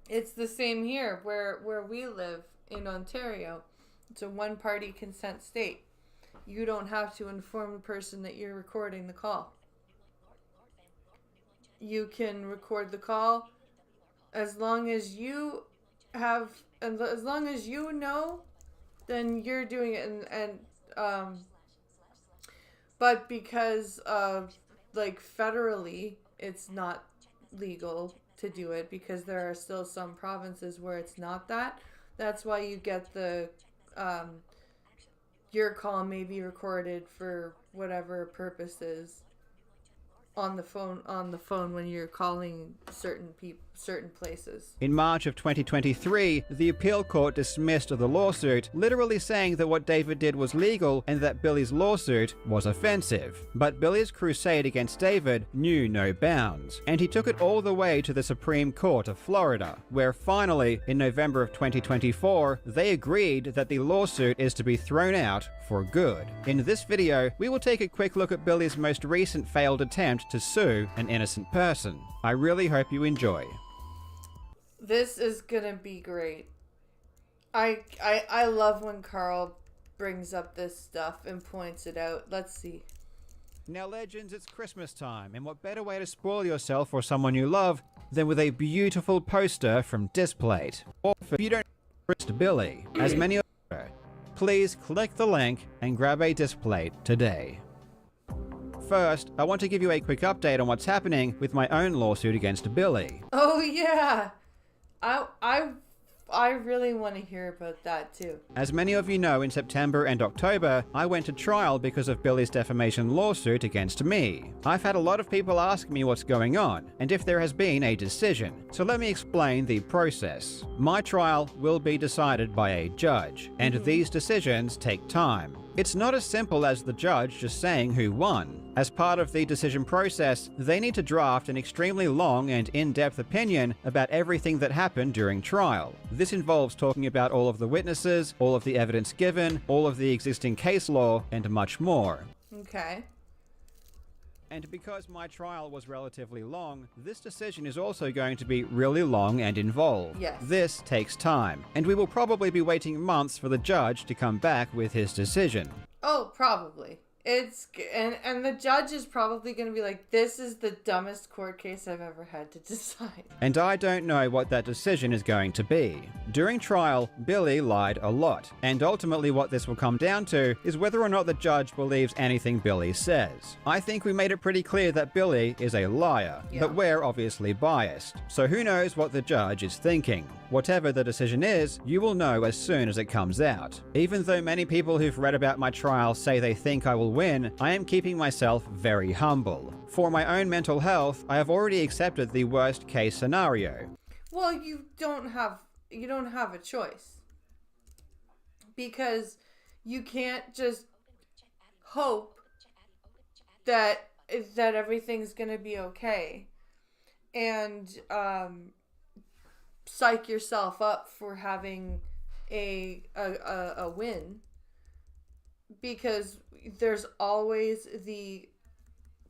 It's the same here where we live in Ontario. It's a one-party consent state. You don't have to inform the person that you're recording the call. You can record the call as long as you have, and as long as you know, then you're doing it. But because of, like, federally, it's not legal to do it because there are still some provinces where it's not that. That's why you get the your call may be recorded for whatever purposes on the phone when you're calling certain places. In March of 2023, the appeal court dismissed the lawsuit, literally saying that what David did was legal and that Billy's lawsuit was offensive. But Billy's crusade against David knew no bounds, and he took it all the way to the Supreme Court of Florida, where finally, in November of 2024, they agreed that the lawsuit is to be thrown out for good. In this video, we will take a quick look at Billy's most recent failed attempt to sue an innocent person. I really hope you enjoy. This is gonna be great. I love when Carl brings up this stuff and points it out. Let's see. Now, legends, it's Christmas time, and what better way to spoil yourself or someone you love than with a beautiful poster from Displate. Or if you don't know Billy, as many of you know, please click the link and grab a Displate today. First, I want to give you a quick update on what's happening with my own lawsuit against Billy. Oh yeah, I really want to hear about that too. As many of you know, in September and October, I went to trial because of Billy's defamation lawsuit against me. I've had a lot of people ask me what's going on, and if there has been a decision. So let me explain the process. My trial will be decided by a judge, and these decisions take time. It's not as simple as the judge just saying who won. As part of the decision process, they need to draft an extremely long and in-depth opinion about everything that happened during trial. This involves talking about all of the witnesses, all of the evidence given, all of the existing case law, and much more. Okay. And because my trial was relatively long, this decision is also going to be really long and involved. Yes. This takes time, and we will probably be waiting months for the judge to come back with his decision. Oh, probably. And the judge is probably going to be like, this is the dumbest court case I've ever had to decide. And I don't know what that decision is going to be. During trial, Billy lied a lot, and ultimately what this will come down to is whether or not the judge believes anything Billy says. I think we made it pretty clear that Billy is a liar, but we're obviously biased. So who knows what the judge is thinking? Whatever the decision is, you will know as soon as it comes out. Even though many people who've read about my trial say they think I will win, I am keeping myself very humble. For my own mental health, I have already accepted the worst case scenario. Well, you don't have a choice. Because you can't just hope that everything's going to be okay and psych yourself up for having a win, because there's always the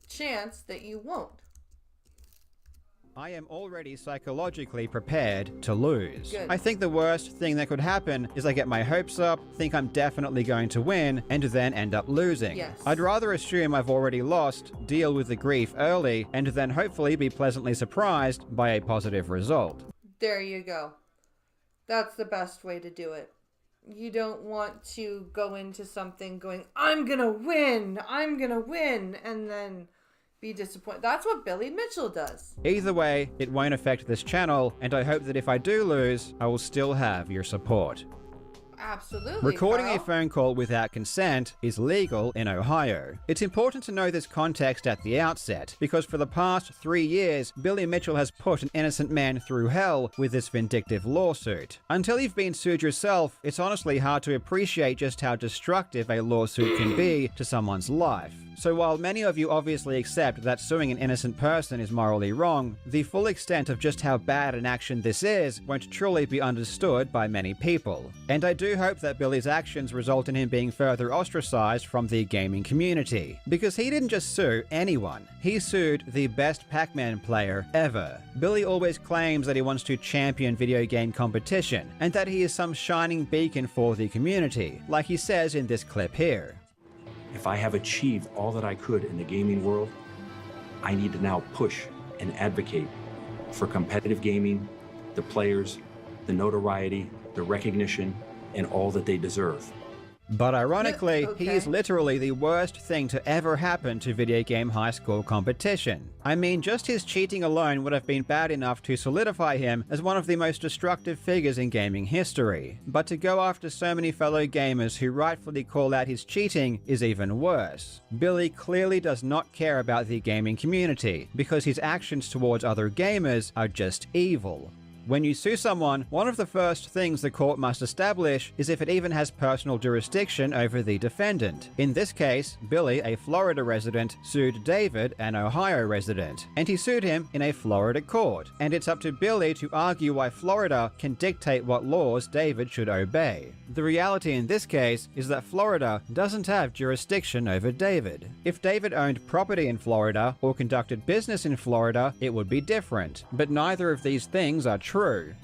chance that you won't. I am already psychologically prepared to lose. Good. I think the worst thing that could happen is I get my hopes up, think I'm definitely going to win, and then end up losing. Yes. I'd rather assume I've already lost, deal with the grief early, and then hopefully be pleasantly surprised by a positive result. There you go. That's the best way to do it. You don't want to go into something going, I'm gonna win, and then be disappointed. That's what Billy Mitchell does. Either way, it won't affect this channel, and I hope that if I do lose, I will still have your support. Absolutely. Recording Carl. a phone call without consent is legal in Ohio. It's important to know this context at the outset, because for the past 3 years, Billy Mitchell has put an innocent man through hell with this vindictive lawsuit. Until you've been sued yourself, it's honestly hard to appreciate just how destructive a lawsuit can be to someone's life. So while many of you obviously accept that suing an innocent person is morally wrong, the full extent of just how bad an action this is won't truly be understood by many people. And I do hope that Billy's actions result in him being further ostracized from the gaming community. Because he didn't just sue anyone, he sued the best Pac-Man player ever. Billy always claims that he wants to champion video game competition, and that he is some shining beacon for the community, like he says in this clip here. If I have achieved all that I could in the gaming world, I need to now push and advocate for competitive gaming, the players, the notoriety, the recognition, and all that they deserve. But ironically, Okay. he is literally the worst thing to ever happen to video game high school competition. I mean, just his cheating alone would have been bad enough to solidify him as one of the most destructive figures in gaming history. But to go after so many fellow gamers who rightfully call out his cheating is even worse. Billy clearly does not care about the gaming community, because his actions towards other gamers are just evil. When you sue someone, one of the first things the court must establish is if it even has personal jurisdiction over the defendant. In this case, Billy, a Florida resident, sued David, an Ohio resident, and he sued him in a Florida court. And it's up to Billy to argue why Florida can dictate what laws David should obey. The reality in this case is that Florida doesn't have jurisdiction over David. If David owned property in Florida or conducted business in Florida, it would be different. But neither of these things are true.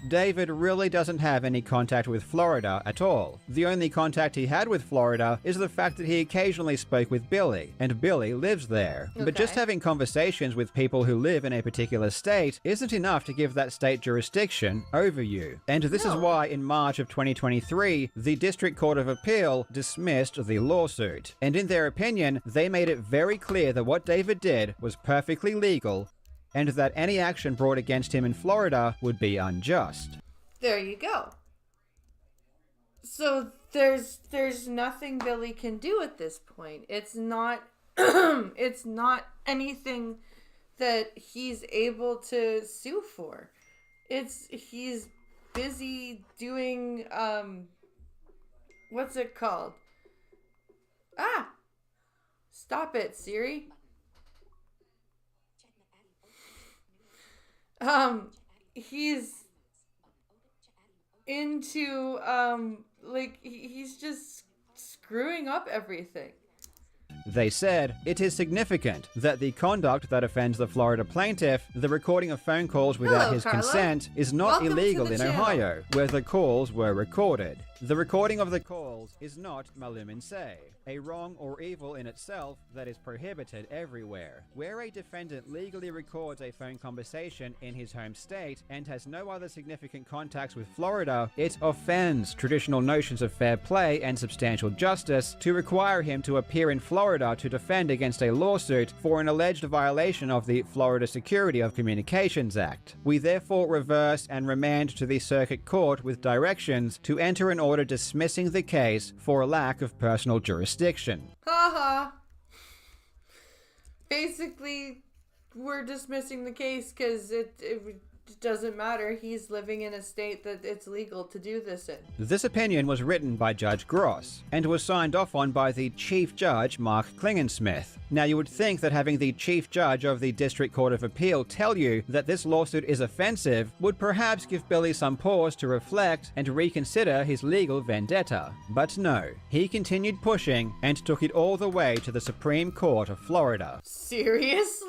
David really doesn't have any contact with Florida at all. The only contact he had with Florida is the fact that he occasionally spoke with Billy, and Billy lives there. But just having conversations with people who live in a particular state isn't enough to give that state jurisdiction over you. And this is why in March of 2023, the District Court of Appeal dismissed the lawsuit. And in their opinion, they made it very clear that what David did was perfectly legal, and that any action brought against him in Florida would be unjust. There you go. So there's nothing Billy can do at this point. It's not it's not anything that he's able to sue for. He's busy doing what's it called? Stop it, Siri. He's into, he's just screwing up everything. They said, it is significant that the conduct that offends the Florida plaintiff, the recording of phone calls without Hello, his Carla. consent, is not Welcome to illegal the in channel. Ohio, where the calls were recorded. The recording of the calls is not malum in se, a wrong or evil in itself that is prohibited everywhere. Where a defendant legally records a phone conversation in his home state and has no other significant contacts with Florida, it offends traditional notions of fair play and substantial justice to require him to appear in Florida to defend against a lawsuit for an alleged violation of the Florida Security of Communications Act. We therefore reverse and remand to the Circuit Court with directions to enter an order dismissing the case for a lack of personal jurisdiction. Haha. Basically, we're dismissing the case because it doesn't matter. He's living in a state that it's legal to do this in. This opinion was written by Judge Gross and was signed off on by the Chief Judge Mark Klingensmith. Now you would think that having the Chief Judge of the District Court of Appeal tell you that this lawsuit is offensive would perhaps give Billy some pause to reflect and reconsider his legal vendetta. But no, he continued pushing and took it all the way to the Supreme Court of Florida. Seriously?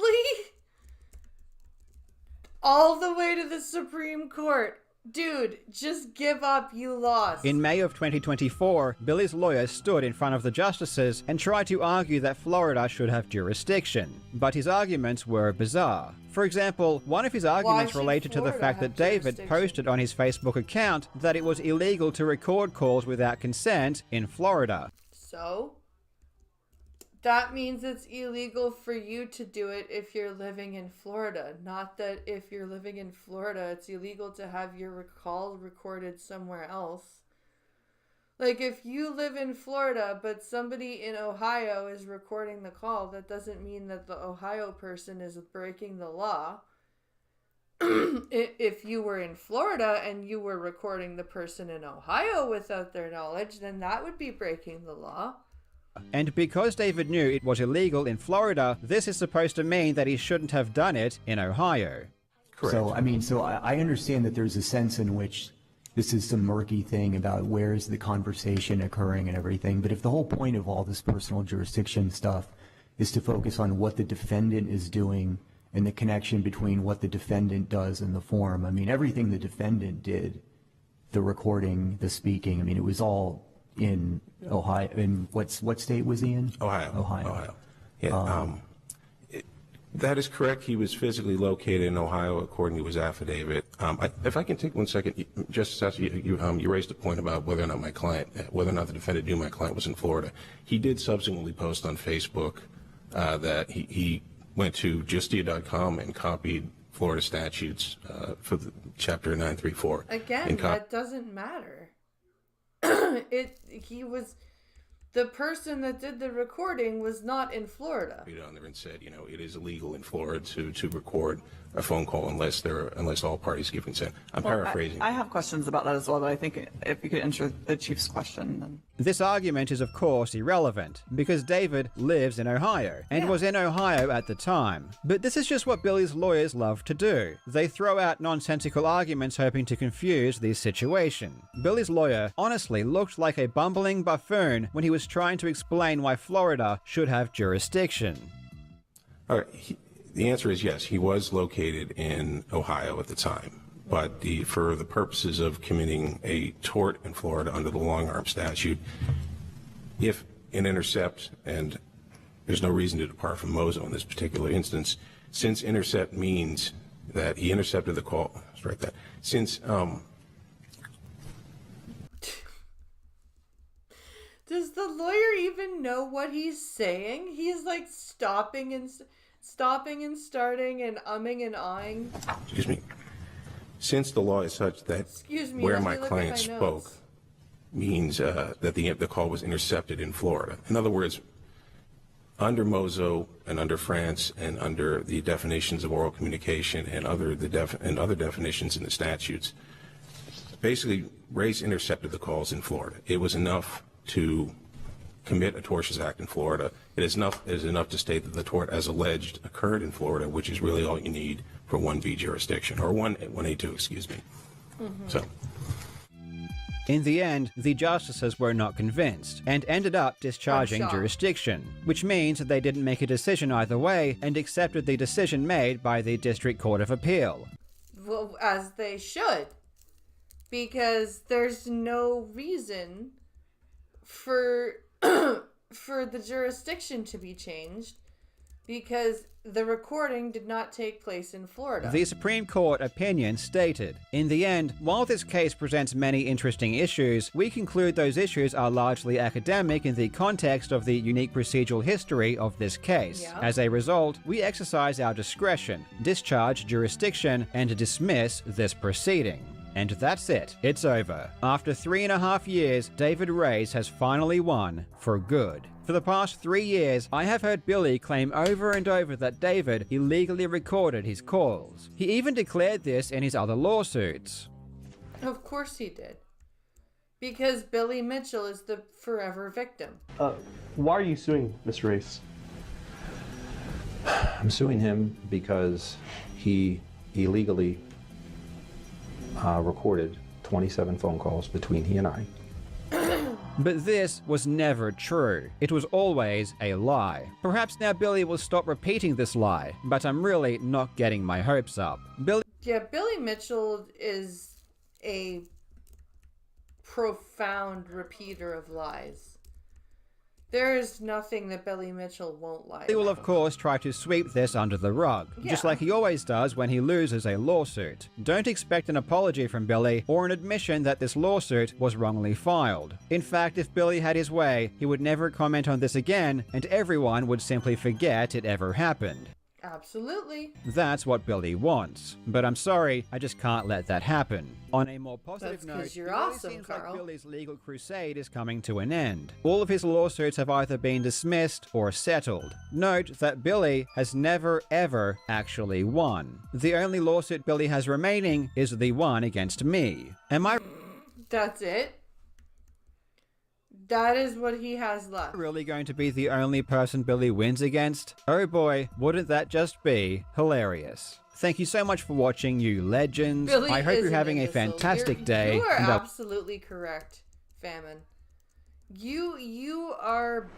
All the way to the Supreme Court. Dude, just give up, you lost. In May of 2024, Billy's lawyer stood in front of the justices and tried to argue that Florida should have jurisdiction. But his arguments were bizarre. For example, one of his arguments should related to the Florida fact that have David jurisdiction? posted on his Facebook account that it was illegal to record calls without consent in Florida. So? That means it's illegal for you to do it if you're living in Florida. Not that if you're living in Florida, it's illegal to have your call recorded somewhere else. Like, if you live in Florida, but somebody in Ohio is recording the call, that doesn't mean that the Ohio person is breaking the law. If you were in Florida and you were recording the person in Ohio without their knowledge, then that would be breaking the law. And because David knew it was illegal in Florida, this is supposed to mean that he shouldn't have done it in Ohio. Correct. So, I understand that there's a sense in which this is some murky thing about where is the conversation occurring and everything, but if the whole point of all this personal jurisdiction stuff is to focus on what the defendant is doing and the connection between what the defendant does and the forum, I mean, everything the defendant did, the recording, the speaking, I mean, it was all in Ohio. In what state was he in? Ohio. Yeah, that is correct. He was physically located in Ohio, according to his affidavit. If I can take 1 second, Justice, you raised a point about whether or not the defendant knew my client was in Florida. He did subsequently post on Facebook that he went to justia.com and copied Florida statutes for the Chapter 934. Again, that doesn't matter. The person that did the recording was not in Florida. He on there and said, it is illegal in Florida to record a phone call unless all parties give consent. I'm paraphrasing. I have questions about that as well, but I think if you could answer the Chief's question. Then. This argument is, of course, irrelevant, because David lives in Ohio, and was in Ohio at the time. But this is just what Billy's lawyers love to do. They throw out nonsensical arguments hoping to confuse the situation. Billy's lawyer honestly looked like a bumbling buffoon when he was trying to explain why Florida should have jurisdiction. All right. The answer is yes. He was located in Ohio at the time, but for the purposes of committing a tort in Florida under the long-arm statute, if an intercept, and there's no reason to depart from Mozo in this particular instance, since intercept means that he intercepted the call, strike that, since Does the lawyer even know what he's saying? He's like stopping and starting and umming and ahhing. Excuse me. Since the law is such that where my client spoke means that the call was intercepted in Florida. In other words, under Mozo and under France and under the definitions of oral communication and other definitions in the statutes, basically Race intercepted the calls in Florida. It was enough to commit a tortious act in Florida. It is enough to state that the tort as alleged occurred in Florida, which is really all you need for 1B jurisdiction, or 1A2, excuse me. Mm-hmm. So. In the end, the justices were not convinced and ended up discharging jurisdiction, which means that they didn't make a decision either way and accepted the decision made by the District Court of Appeal. Well, as they should, because there's no reason for the jurisdiction to be changed, because the recording did not take place in Florida. The Supreme Court opinion stated, in the end, while this case presents many interesting issues, we conclude those issues are largely academic in the context of the unique procedural history of this case. Yeah. As a result, we exercise our discretion, discharge jurisdiction, and dismiss this proceeding. And that's it. It's over. After 3.5 years, David Reyes has finally won for good. For the past 3 years, I have heard Billy claim over and over that David illegally recorded his calls. He even declared this in his other lawsuits. Of course he did. Because Billy Mitchell is the forever victim. Why are you suing Mr. Reyes? I'm suing him because he illegally recorded 27 phone calls between he and I. But this was never true. It was always a lie. Perhaps now Billy will stop repeating this lie, but I'm really not getting my hopes up. Billy Mitchell is a profound repeater of lies. There is nothing that Billy Mitchell won't lie about. He will, of course, try to sweep this under the rug, just like he always does when he loses a lawsuit. Don't expect an apology from Billy or an admission that this lawsuit was wrongly filed. In fact, if Billy had his way, he would never comment on this again, and everyone would simply forget it ever happened. Absolutely. That's what Billy wants. But I'm sorry, I just can't let that happen. On a more positive note, you're it awesome, seems Carl. like Billy's legal crusade is coming to an end. All of his lawsuits have either been dismissed or settled. Note that Billy has never ever actually won. The only lawsuit Billy has remaining is the one against me. Am I... That's it? That is what he has left. Really going to be the only person Billy wins against? Oh boy, wouldn't that just be hilarious. Thank you so much for watching, you legends. Billy I hope is you're an having a imbecile. fantastic day. You are and I'll- absolutely correct, Famine. You are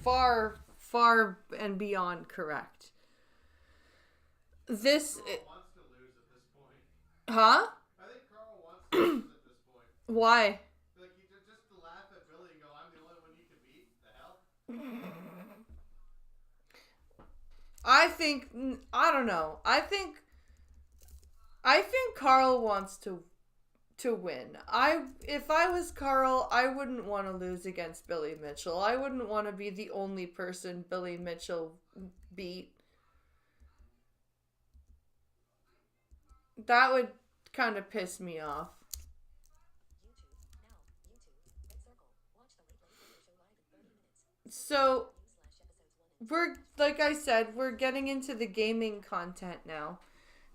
far and beyond correct. This wants to lose at this point. Huh? I think Carl wants to lose at this point. Why? Like, you just to laugh at Billy and go, I'm the only one you can beat? The hell? I think I don't know. I think Carl wants to win. If I was Carl, I wouldn't want to lose against Billy Mitchell. I wouldn't want to be the only person Billy Mitchell beat. That would kind of piss me off. So, like I said, we're getting into the gaming content now.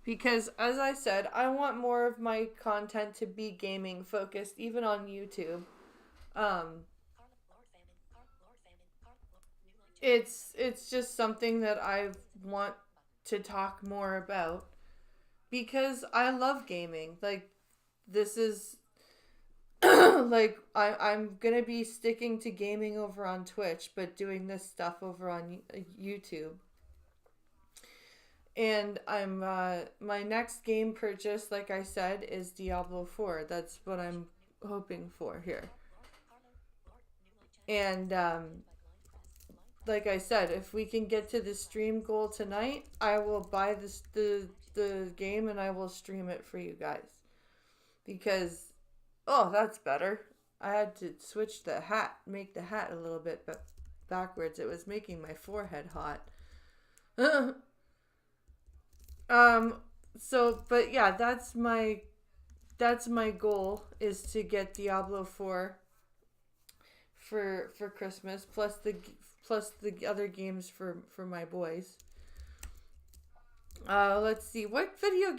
Because, as I said, I want more of my content to be gaming focused, even on YouTube. It's just something that I want to talk more about. Because I love gaming. Like, this is... like, I'm gonna be sticking to gaming over on Twitch, but doing this stuff over on YouTube. And I'm, my next game purchase, like I said, is Diablo 4. That's what I'm hoping for here. And, like I said, if we can get to the stream goal tonight, I will buy the game and I will stream it for you guys. Because, oh, that's better. I had to switch the hat, make the hat a little bit backwards. It was making my forehead hot. So, but yeah, that's my goal, is to get Diablo 4 for Christmas, plus the other games for my boys. Let's see, what video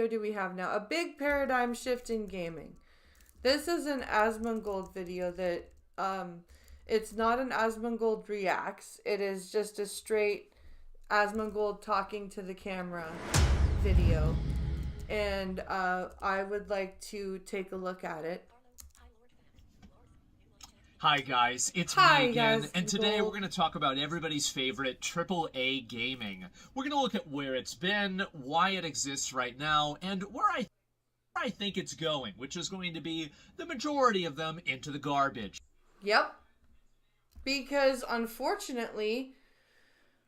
do we have now? A big paradigm shift in gaming. This is an Asmongold video that, it's not an Asmongold reacts. It is just a straight Asmongold talking to the camera video. And, I would like to take a look at it. Hi guys, it's me again, and today we're going to talk about everybody's favorite AAA gaming. We're going to look at where it's been, why it exists right now, and where I think it's going, which is going to be the majority of them into the garbage. Yep. Because unfortunately,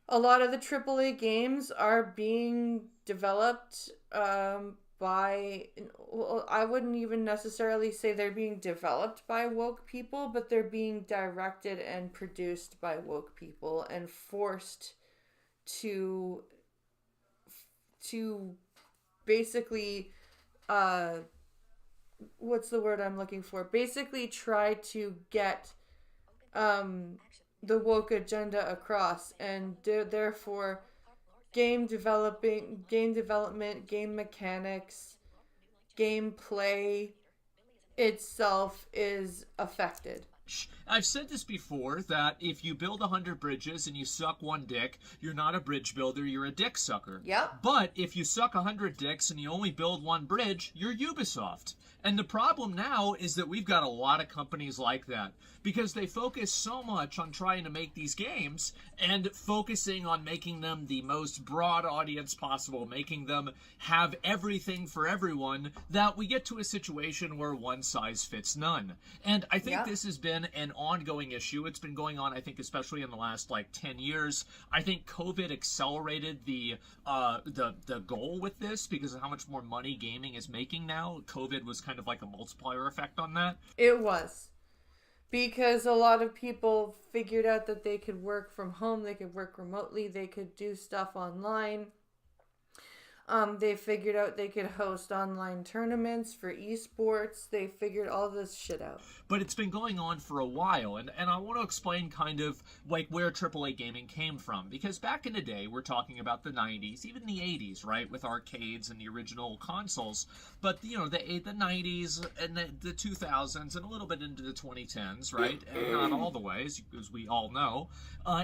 a lot of the AAA games are being developed by, well, I wouldn't even necessarily say they're being developed by woke people, but they're being directed and produced by woke people and forced to basically, what's the word I'm looking for? Basically try to get the woke agenda across, and therefore game development, game mechanics, gameplay itself is affected. I've said this before, that if you build 100 bridges and you suck one dick, you're not a bridge builder, you're a dick sucker. Yep. But if you suck 100 dicks and you only build one bridge, you're Ubisoft. And the problem now is that we've got a lot of companies like that, because they focus so much on trying to make these games and focusing on making them the most broad audience possible, making them have everything for everyone, that we get to a situation where one size fits none. And I think this has been an ongoing issue. It's been going on, I think, especially in the last 10 years. I think COVID accelerated the goal with this because of how much more money gaming is making now. COVID was kind of like a multiplier effect on that. It was. Because a lot of people figured out that they could work from home, they could work remotely, they could do stuff online. They figured out they could host online tournaments for esports. They figured all this shit out. But it's been going on for a while, and I want to explain kind of like where AAA gaming came from. Because back in the day, we're talking about the 90s, even the 80s, right, with arcades and the original consoles. But, you know, the 90s and the 2000s and a little bit into the 2010s, right, and not all the way, as we all know,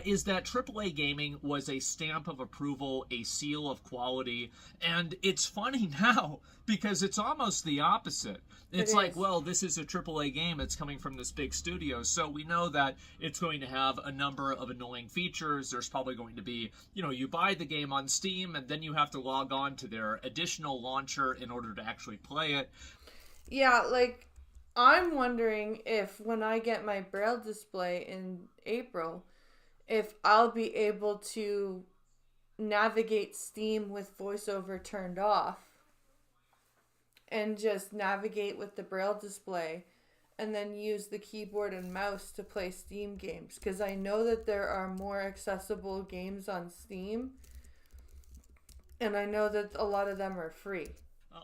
is that AAA gaming was a stamp of approval, a seal of quality. And it's funny now because it's almost the opposite. It's like, well, this is a AAA game. It's coming from this big studio. So we know that it's going to have a number of annoying features. There's probably going to be, you know, you buy the game on Steam and then you have to log on to their additional launcher in order to actually play it. Yeah, like, I'm wondering if when I get my Braille display in April, if I'll be able to navigate Steam with VoiceOver turned off and just navigate with the Braille display and then use the keyboard and mouse to play Steam games, because I know that there are more accessible games on Steam and I know that a lot of them are free.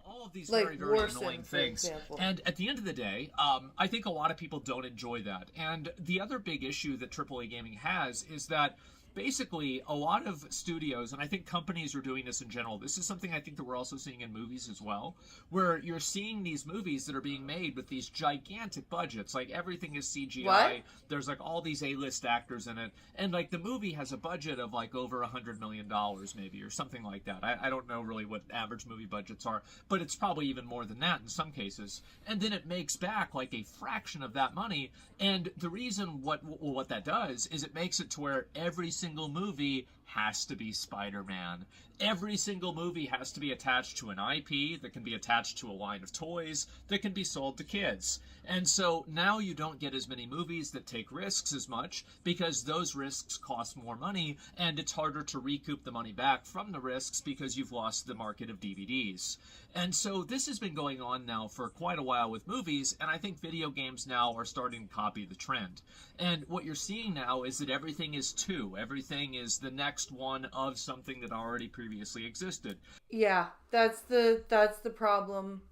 All of these like very, very Warson, annoying things. And at the end of the day, I think a lot of people don't enjoy that. And the other big issue that AAA gaming has is that basically a lot of studios, and I think companies are doing this in general, this is something I think that we're also seeing in movies as well, where you're seeing these movies that are being made with these gigantic budgets, like everything is CGI, What? There's like all these A-list actors in it, and like the movie has a budget of like over $100 million maybe, or something like that. I don't know really what average movie budgets are, but it's probably even more than that in some cases, and then it makes back like a fraction of that money. And the reason what that does is it makes it to where every single movie has to be Spider-Man. Every single movie has to be attached to an IP that can be attached to a line of toys that can be sold to kids. And so now you don't get as many movies that take risks as much because those risks cost more money, and it's harder to recoup the money back from the risks because you've lost the market of DVDs. And so this has been going on now for quite a while with movies, and I think video games now are starting to copy the trend. And what you're seeing now is that everything is two. Everything is the next one of something that already previously existed. Yeah, that's the problem.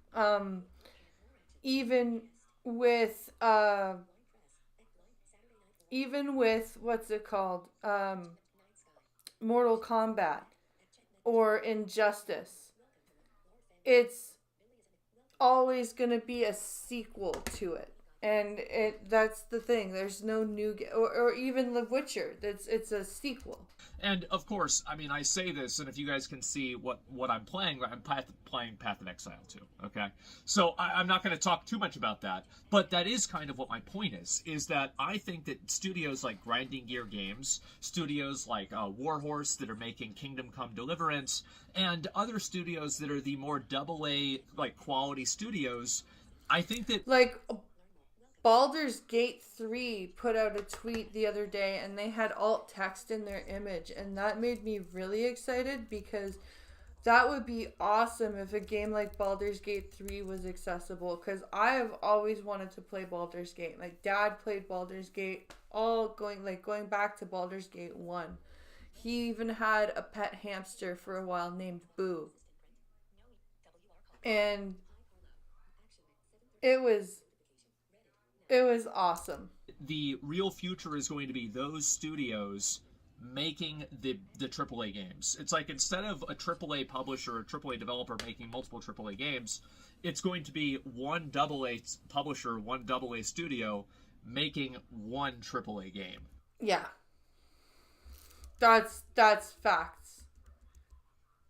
Even with what's it called? Mortal Kombat or Injustice. It's always going to be a sequel to it. And that's the thing. There's no new or even The Witcher. It's a sequel. And of course, I mean, I say this, and if you guys can see what I'm playing playing Path of Exile 2, okay? So I'm not going to talk too much about that, but that is kind of what my point is that I think that studios like Grinding Gear Games, studios like Warhorse that are making Kingdom Come Deliverance, and other studios that are the more AA, like, quality studios, I think that... Like... Baldur's Gate 3 put out a tweet the other day and they had alt text in their image, and that made me really excited because that would be awesome if a game like Baldur's Gate 3 was accessible, because I have always wanted to play Baldur's Gate. Like, Dad played Baldur's Gate, going back to Baldur's Gate 1. He even had a pet hamster for a while named Boo. And it was awesome. The real future is going to be those studios making the AAA games. It's like, instead of a AAA publisher or a AAA developer making multiple AAA games, it's going to be one AA publisher, one AA studio making one AAA game. Yeah. That's facts.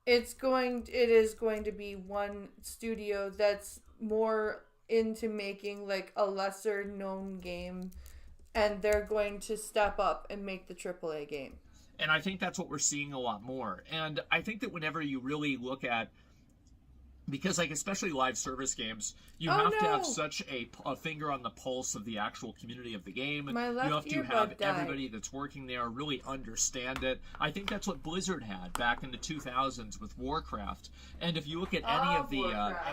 It is going to be one studio that's more into making like a lesser known game, and they're going to step up and make the AAA game. And I think that's what we're seeing a lot more. And I think that whenever you really look at Because, like, especially live service games, you have to have such a finger on the pulse of the actual community of the game. My left you have to earbud have died. everybody that's working there really understand it. I think that's what Blizzard had back in the 2000s with Warcraft. And if you look at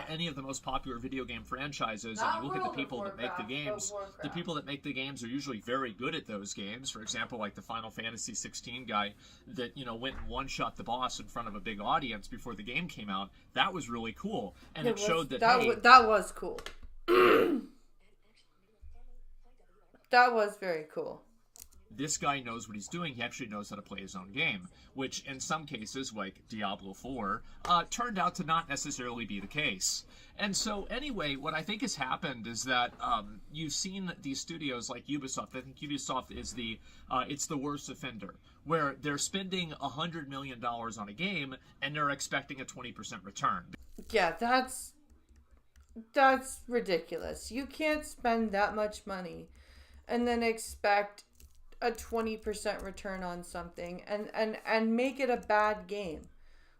any of the most popular video game franchises, and you look at the people that make the games, the people that make the games are usually very good at those games. For example, like the Final Fantasy 16 guy that, you know, went and one-shot the boss in front of a big audience before the game came out. That was really cool, and it showed that that was cool. That was very cool. This guy knows what he's doing. He actually knows how to play his own game, which in some cases, like Diablo 4, turned out to not necessarily be the case. And so anyway, what I think has happened is that you've seen these studios like Ubisoft. I think Ubisoft is it's the worst offender, where they're spending $100 million on a game and they're expecting a 20% return. Yeah, that's ridiculous. You can't spend that much money and then expect a 20% return on something and make it a bad game.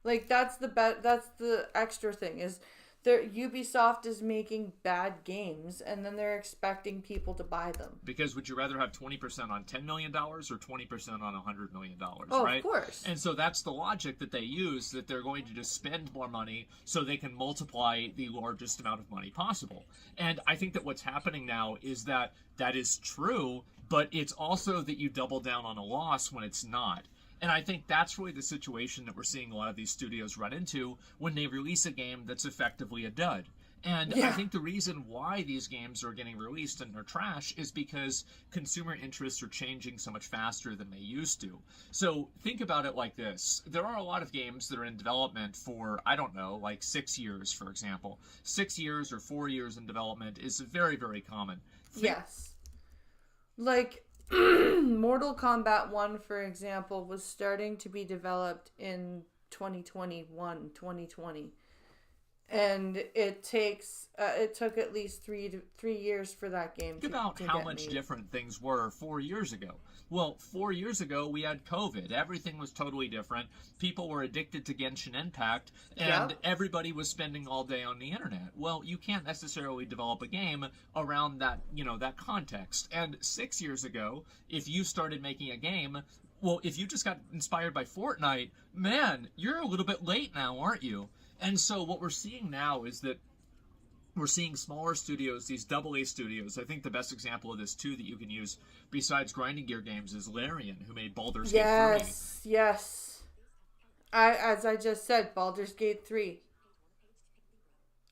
Like, that's the extra thing is Ubisoft is making bad games and then they're expecting people to buy them. Because would you rather have 20% on $10 million or 20% on $100 million, oh, right? Of course. And so that's the logic that they use, that they're going to just spend more money so they can multiply the largest amount of money possible. And I think that what's happening now is that is true, but it's also that you double down on a loss when it's not. And I think that's really the situation that we're seeing a lot of these studios run into when they release a game that's effectively a dud. And I think the reason why these games are getting released and they're trash is because consumer interests are changing so much faster than they used to. So think about it like this. There are a lot of games that are in development for, I don't know, like 6 years, for example. 6 years or 4 years in development is very, very common. Yes. Like, Mortal Kombat 1, for example, was starting to be developed in 2020. And it took at least 3 years for that game to get made. How much different things were 4 years ago. Well, 4 years ago, we had COVID. Everything was totally different. People were addicted to Genshin Impact, and everybody was spending all day on the internet. Well, you can't necessarily develop a game around that, that context. And 6 years ago, if you started making a game, well, if you just got inspired by Fortnite, man, you're a little bit late now, aren't you? And so what we're seeing now is that we're seeing smaller studios, these AA studios. I think the best example of this, too, that you can use besides Grinding Gear games is Larian, who made Baldur's Gate 3. Yes. As I just said, Baldur's Gate 3.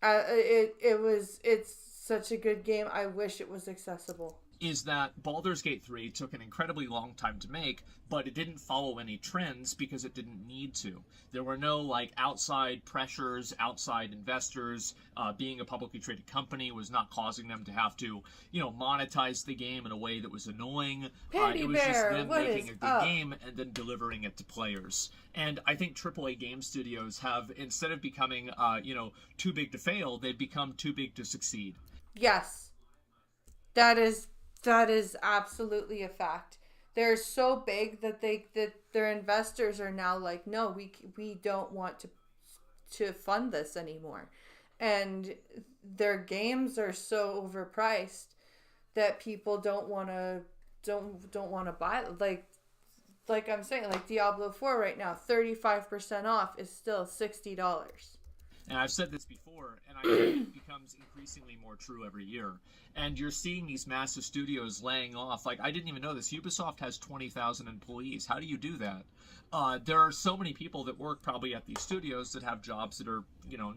It's such a good game. I wish it was accessible. Is that Baldur's Gate 3 took an incredibly long time to make, but it didn't follow any trends because it didn't need to. There were no, outside pressures, outside investors. Being a publicly traded company was not causing them to have to, monetize the game in a way that was annoying. It was just them making a good game and then delivering it to players. And I think AAA game studios have, instead of becoming, too big to fail, they've become too big to succeed. Yes. That is absolutely a fact. They're so big that their investors are now like, no, we don't want to fund this anymore, and their games are so overpriced that people don't want to buy. Like I'm saying, like Diablo 4 right now, 35% off is still $60. And I've said this before, and I think it becomes increasingly more true every year. And you're seeing these massive studios laying off. I didn't even know this. Ubisoft has 20,000 employees. How do you do that? There are so many people that work probably at these studios that have jobs that are,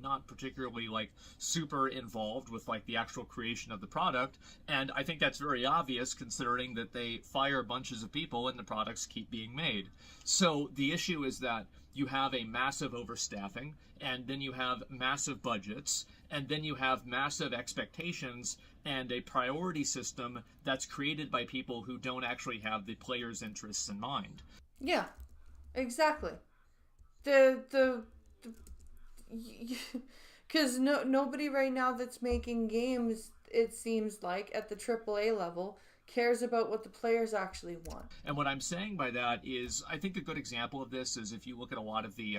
not particularly super involved with the actual creation of the product. And I think that's very obvious considering that they fire bunches of people and the products keep being made. So the issue is that you have a massive overstaffing, and then you have massive budgets, and then you have massive expectations and a priority system that's created by people who don't actually have the players' interests in mind. Yeah, exactly. Because nobody right now that's making games, it seems like, at the AAA level cares about what the players actually want. And what I'm saying by that is, I think a good example of this is if you look at a lot of the,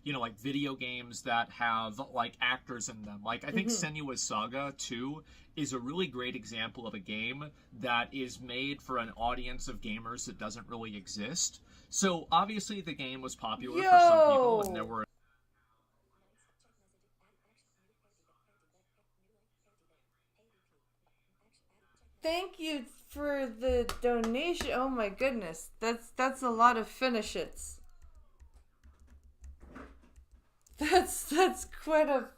like video games that have like actors in them. Like I think Senua's Saga 2 is a really great example of a game that is made for an audience of gamers that doesn't really exist. So obviously the game was popular for some people, and there were. Thank you for the donation. Oh my goodness. That's a lot of finishits. That's quite a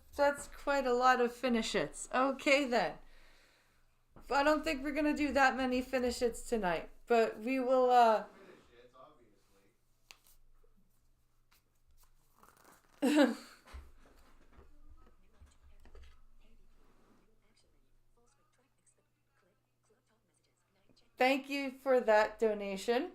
lot of finishits. Okay then. I don't think we're gonna do that many finishits tonight, but we will Thank you for that donation.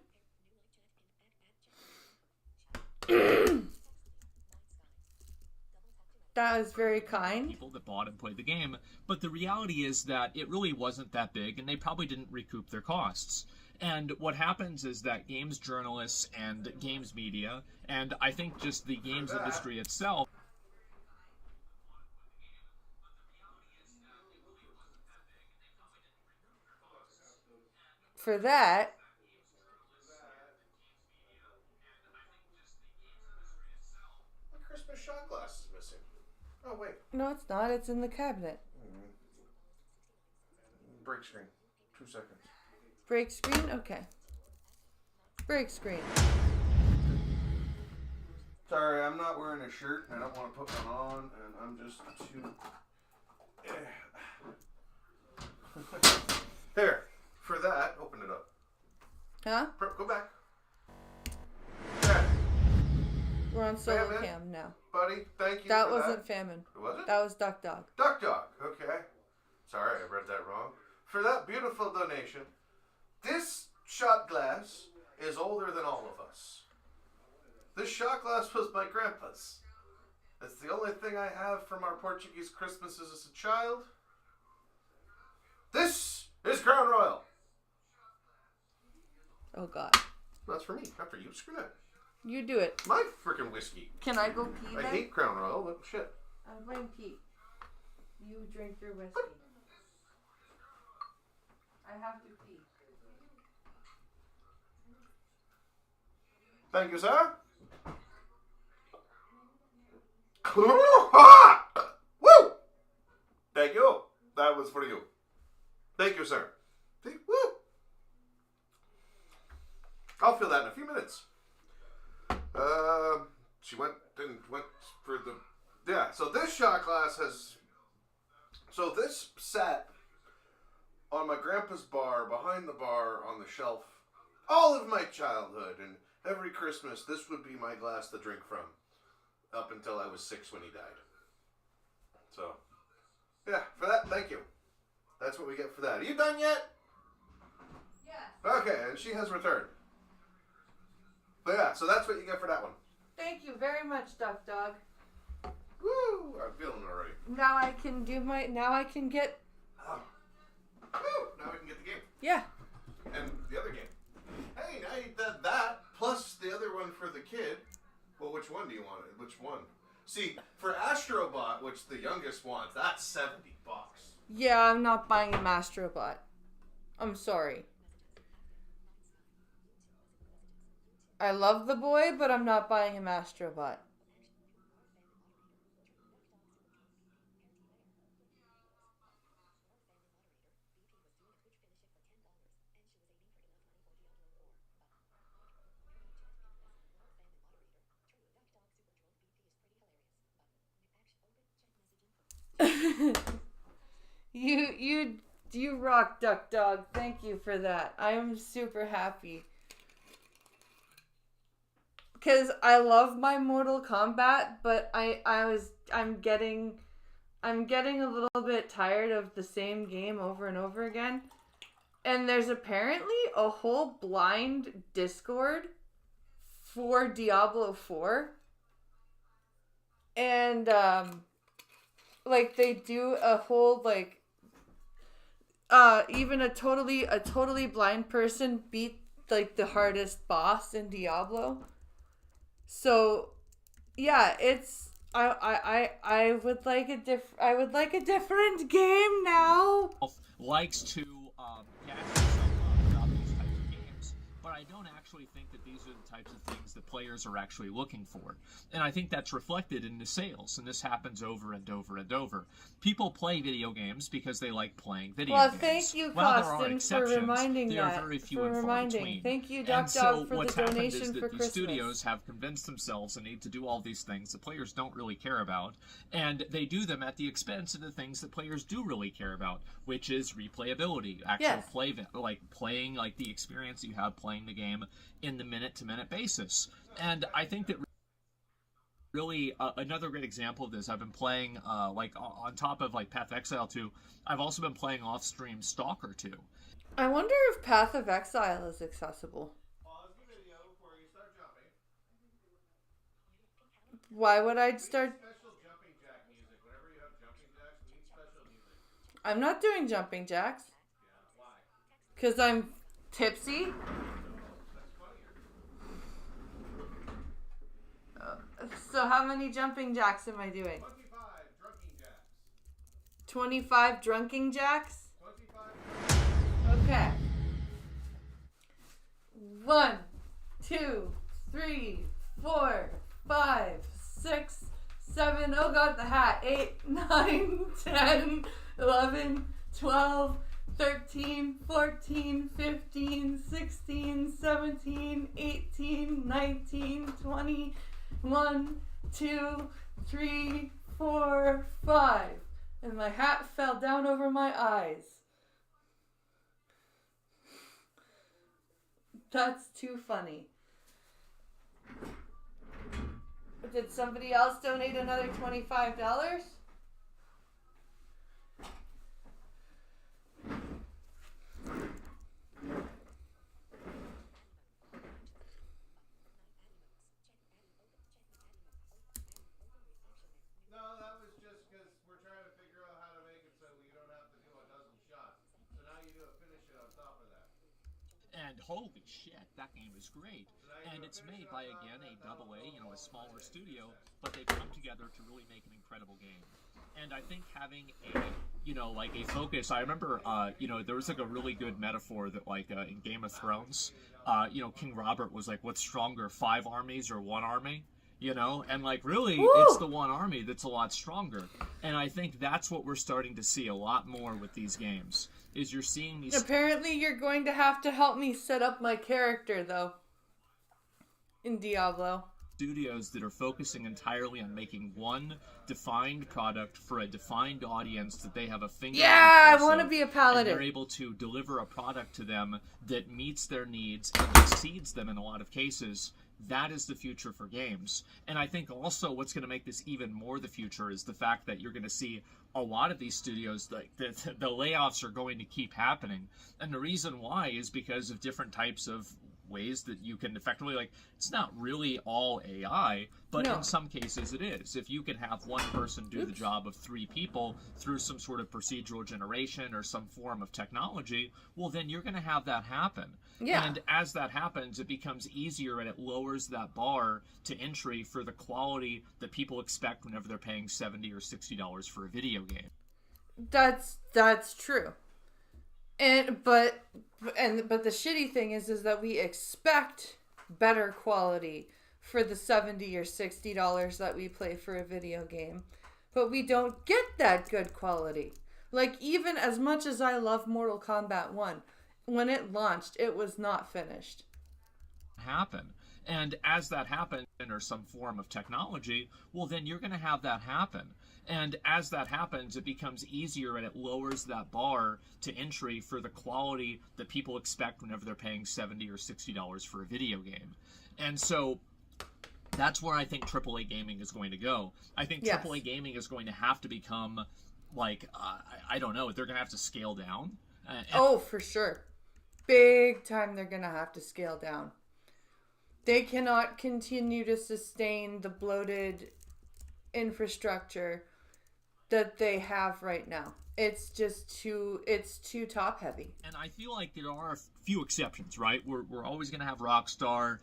That was very kind. People that bought and played the game, but the reality is that it really wasn't that big, and they probably didn't recoup their costs. And what happens is that games journalists and games media, and I think just the games industry itself, for that. The Christmas shot glass is missing. Oh, wait. No, it's not. It's in the cabinet. Break screen. 2 seconds. Break screen? Okay. Break screen. Sorry, I'm not wearing a shirt, and I don't want to put one on, and I'm just too... There. For that, open it up. Huh? Go back. There. We're on solo Famine? cam now. Buddy, thank you That for wasn't Famine. Was it? That was Duck Dog. Duck Dog, okay. Sorry, I read that wrong. For that beautiful donation, this shot glass is older than all of us. This shot glass was my grandpa's. It's the only thing I have from our Portuguese Christmases as a child. This is Crown Royal. Oh God. That's for me, not for you. Screw that. You do it. My freaking whiskey. Can I go pee I then? hate Crown Royal, but shit. I'm going to pee. You drink your whiskey. I have to pee. Thank you, sir. Woo! Thank you. That was for you. Thank you, sir. See? Woo! I'll feel that in a few minutes. She went for the... Yeah, so this shot glass has... So this sat on my grandpa's bar, behind the bar, on the shelf, all of my childhood, and every Christmas, this would be my glass to drink from, up until I was 6 when he died. So, yeah, for that, thank you. That's what we get for that. Are you done yet? Yes. Okay, and she has returned. But yeah, so that's what you get for that one. Thank you very much, Duck Dog. Woo! I'm feeling already. Now I can do my... Now I can get... Oh. Woo! Now we can get the game. Yeah. And the other game. Hey, now you did that, plus the other one for the kid. Well, which one do you want? Which one? See, for Astrobot, which the youngest wants, that's $70. Yeah, I'm not buying a Mastrobot. I'm sorry. I love the boy, but I'm not buying a Mastrobot. You rock, Duck Dog. Thank you for that. I'm super happy. Because I love my Mortal Kombat, but I'm getting a little bit tired of the same game over and over again. And there's apparently a whole blind Discord for Diablo 4. And like they do a whole like even a totally blind person beat like the hardest boss in Diablo. So yeah, it's I would like a different game now. Likes to gas himself up about these types of games, but I don't actually think that these are the types of things that players are actually looking for. And I think that's reflected in the sales, and this happens over and over and over. People play video games because they like playing video games. Well, thank you, While Costin, for reminding they that. are very few and far between. Thank you, And Doc so Dog, for what's the happened donation is that for these Christmas. studios have convinced themselves they need to do all these things that players don't really care about, and they do them at the expense of the things that players do really care about, which is replayability, actual playing like the experience you have playing the game in the minute-to-minute basis. And I think that really another great example of this, I've been playing like on top of like Path of Exile 2, I've also been playing off-stream Stalker 2. I wonder if Path of Exile is accessible. Why would I start? I'm not doing jumping jacks. Because I'm tipsy. So how many jumping jacks am I doing? 25 drunking jacks? Okay. 1, 2, 3, 4, 5, 6, 7, oh god, the hat, 8, 9, 10, 11, 12, 13, 14, 15, 16, 17, 18, 19, 20, 1, 2, 3, 4, 5. And my hat fell down over my eyes. That's too funny. Did somebody else donate another $25? And holy shit, that game is great. And it's made by, again, a AA, a smaller studio, but they've come together to really make an incredible game. And I think having a focus, I remember, there was like a really good metaphor that in Game of Thrones, King Robert was like, what's stronger, 5 armies or 1 army? And really, it's the 1 army that's a lot stronger. And I think that's what we're starting to see a lot more with these games, is you're seeing these... Apparently you're going to have to help me set up my character, though, in Diablo. Studios that are focusing entirely on making one defined product for a defined audience that they have a finger on. I want to be a paladin. And they're able to deliver a product to them that meets their needs and exceeds them in a lot of cases. That is the future for games. And I think also what's going to make this even more the future is the fact that you're going to see a lot of these studios, the layoffs are going to keep happening. And the reason why is because of different types of ways that you can effectively, it's not really all AI, but in some cases it is. If you can have one person do the job of 3 people through some sort of procedural generation or some form of technology, well, then you're going to have that happen. Yeah. And as that happens, it becomes easier and it lowers that bar to entry for the quality that people expect whenever they're paying $70 or $60 for a video game. That's true. But the shitty thing is that we expect better quality for the $70 or $60 that we pay for a video game, but we don't get that good quality. Even as much as I love Mortal Kombat 1, when it launched, it was not finished. Happen. And as that happens, or some form of technology, well, then you're going to have that happen. And as that happens, it becomes easier and it lowers that bar to entry for the quality that people expect whenever they're paying $70 or $60 for a video game. And so that's where I think AAA gaming is going to go. I think AAA gaming is going to have to become I don't know, they're going to have to scale down. For sure. Big time they're going to have to scale down. They cannot continue to sustain the bloated infrastructure that they have right now. It's just too top heavy. And I feel like there are a few exceptions, right? We're always going to have Rockstar,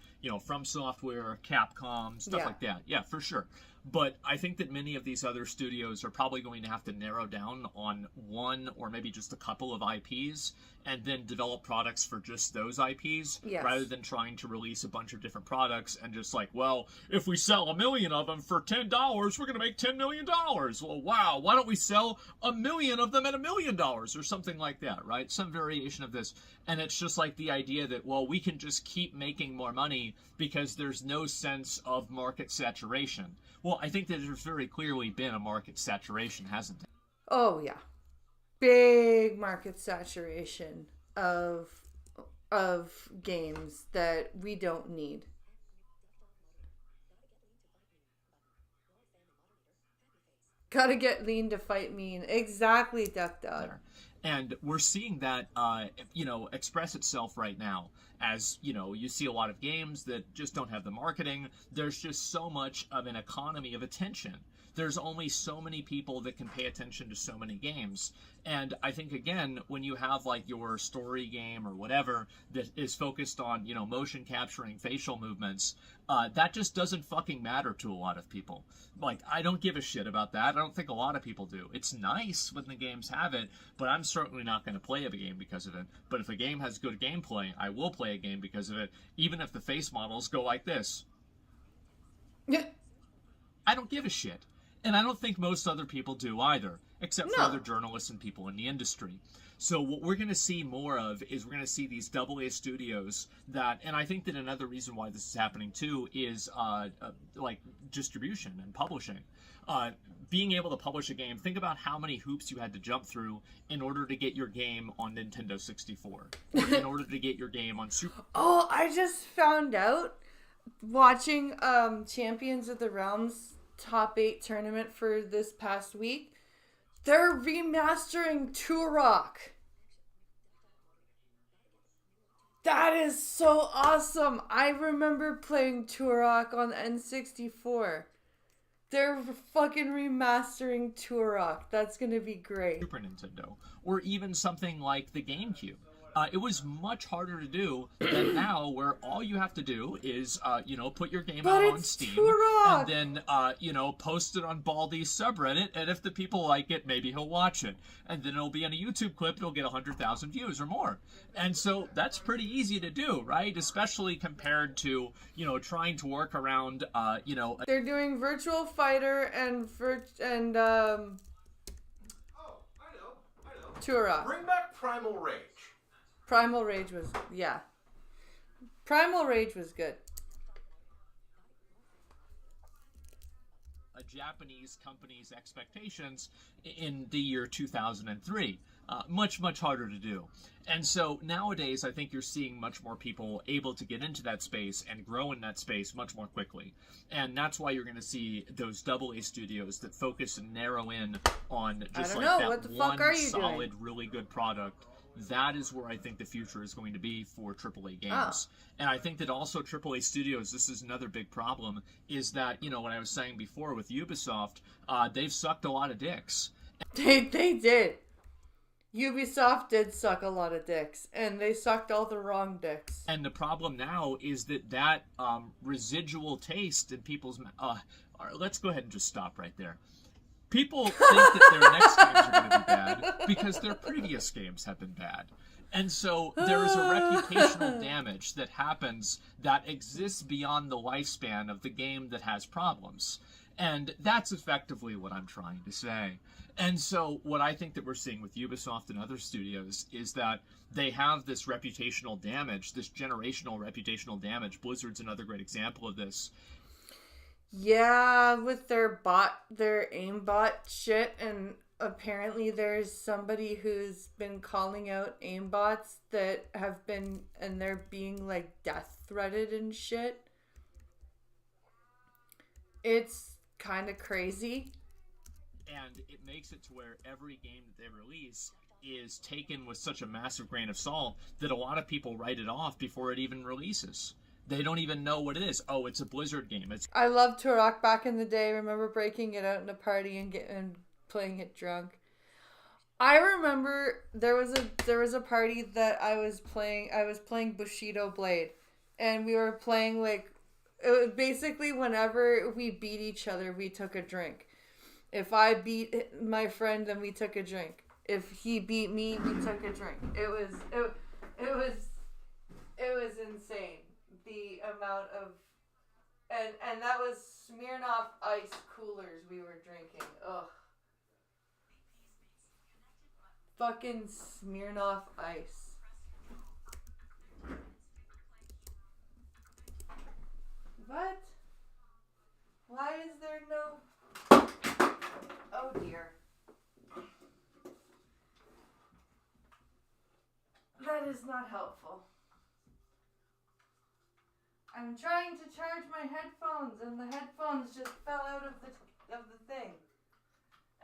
From Software, Capcom, stuff like that. Yeah, for sure. But I think that many of these other studios are probably going to have to narrow down on one or maybe just a couple of IPs and then develop products for just those IPs rather than trying to release a bunch of different products and just like, well, if we sell 1 million of them for $10, we're going to make $10 million. Well, wow, why don't we sell 1 million of them at $1 million or something like that, right? Some variation of this. And it's just like the idea that, well, we can just keep making more money because there's no sense of market saturation. Well, I think that there's very clearly been a market saturation, hasn't it? Oh, yeah. Big market saturation of games that we don't need. Gotta get lean to fight mean. Exactly, Duck Dog. And we're seeing that, express itself right now as, you see a lot of games that just don't have the marketing. There's just so much of an economy of attention. There's only so many people that can pay attention to so many games. And I think, again, when you have like your story game or whatever that is focused on, motion capturing facial movements, that just doesn't fucking matter to a lot of people. Like, I don't give a shit about that. I don't think a lot of people do. It's nice when the games have it, but I'm certainly not going to play a game because of it. But if a game has good gameplay, I will play a game because of it, even if the face models go like this. Yeah. I don't give a shit. And I don't think most other people do either, except for other journalists and people in the industry. So what we're going to see more of is we're going to see these AA studios that, and I think that another reason why this is happening too is like distribution and publishing. Being able to publish a game, think about how many hoops you had to jump through in order to get your game on Nintendo 64, or in order to get your game on Super. Oh, I just found out watching Champions of the Realms Top 8 tournament for this past week. They're remastering Turok. That is so awesome. I remember playing Turok on the N64. They're fucking remastering Turok. That's gonna be great. Super Nintendo, or even something like the GameCube. It was much harder to do than now, where all you have to do is, put your game out on Steam, Turok! and then, post it on Baldi's subreddit, and if the people like it, maybe he'll watch it. And then it'll be on a YouTube clip, it'll get 100,000 views or more. And so that's pretty easy to do, right? Especially compared to, trying to work around, They're doing Virtual Fighter and Turok. Bring back Primal Rage. Primal Rage was, Primal Rage was good. A Japanese company's expectations in the year 2003. Much harder to do. And so nowadays, I think you're seeing much more people able to get into that space and grow in that space much more quickly. And that's why you're going to see those AA studios that focus and narrow in on just that one solid, really good product. That is where I think the future is going to be for AAA games. And I think that also AAA studios, this is another big problem, is that, what I was saying before with Ubisoft, they've sucked a lot of dicks. They did. Ubisoft did suck a lot of dicks, and they sucked all the wrong dicks. And the problem now is that residual taste in people's... let's go ahead and just stop right there. People think that their next games are going to be bad because their previous games have been bad. And so there is a reputational damage that happens that exists beyond the lifespan of the game that has problems. And that's effectively what I'm trying to say. And so what I think that we're seeing with Ubisoft and other studios is that they have this reputational damage, this generational reputational damage. Blizzard's another great example of this. Yeah, with their aimbot shit, and apparently there's somebody who's been calling out aimbots that have been, and they're being like death threatened and shit. It's kind of crazy. And it makes it to where every game that they release is taken with such a massive grain of salt that a lot of people write it off before it even releases. They don't even know what it is. Oh, it's a Blizzard game. I loved Turok back in the day. I remember breaking it out in a party and playing it drunk. I remember there was a party that I was playing Bushido Blade, and we were playing like, it was basically whenever we beat each other, we took a drink. If I beat my friend, then we took a drink. If he beat me, we took a drink. It was insane, the amount of, and that was Smirnoff Ice coolers we were drinking. Ugh. Fucking Smirnoff Ice. What? Why is there no... Oh dear. That is not helpful. I'm trying to charge my headphones and the headphones just fell out of the thing.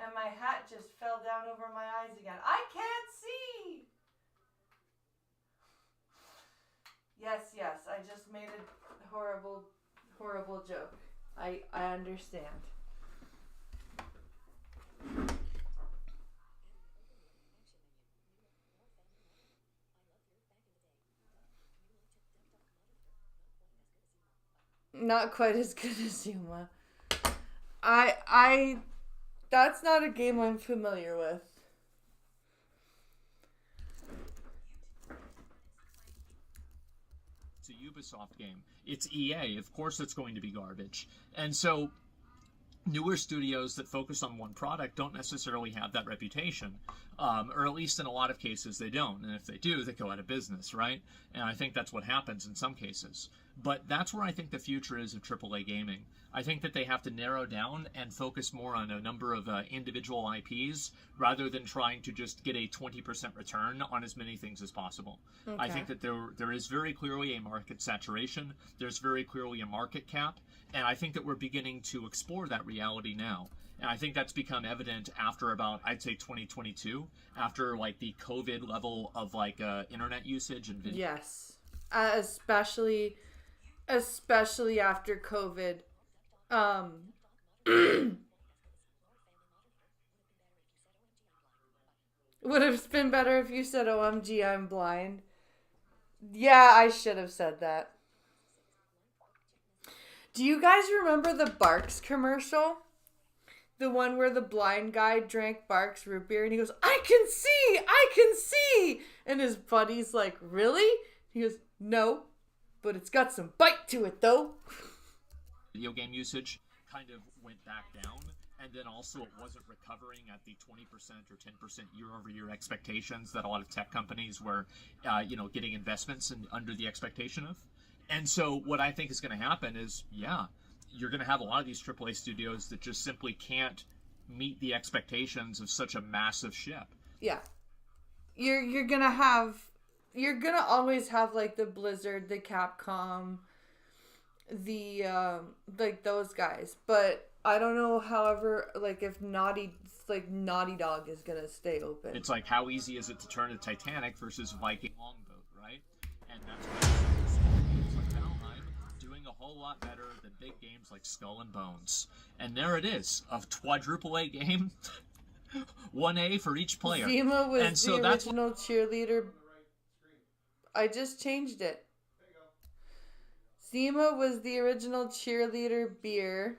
And my hat just fell down over my eyes again. I can't see! Yes, I just made a horrible joke. I understand. Not quite as good as Yuma. That's not a game I'm familiar with. It's a Ubisoft game. It's EA. Of course it's going to be garbage. And so newer studios that focus on one product don't necessarily have that reputation. Or at least in a lot of cases they don't. And if they do, they go out of business, right? And I think that's what happens in some cases. But that's where I think the future is of AAA gaming. I think that they have to narrow down and focus more on a number of individual IPs rather than trying to just get a 20% return on as many things as possible. Okay. I think that there is very clearly a market saturation. There's very clearly a market cap. And I think that we're beginning to explore that reality now. And I think that's become evident after about, I'd say 2022, after like the COVID level of like internet usage and video. Yes. Especially after COVID. Would have been better if you said, OMG, I'm blind. Yeah, I should have said that. Do you guys remember the Barks commercial? The one where the blind guy drank Barks root beer and he goes, I can see! And his buddy's like, really? He goes, no, but it's got some bite to it though. Video game usage kind of went back down, and then also it wasn't recovering at the 20% or 10% year-over-year expectations that a lot of tech companies were, getting investments under the expectation of. And so what I think is going to happen is, you're going to have a lot of these AAA studios that just simply can't meet the expectations of such a massive ship. Yeah. You're going to always have like the Blizzard, the Capcom, the like those guys, but I don't know, however, like if Naughty Dog is going to stay open. It's like, how easy is it to turn a Titanic versus Viking longboat, right? And that's why games like Valheim doing a whole lot better than big games like Skull and Bones. And there it is, a quadruple A game, 1A for each player. Zima was the original cheerleader. I just changed it. Zima was the original cheerleader beer.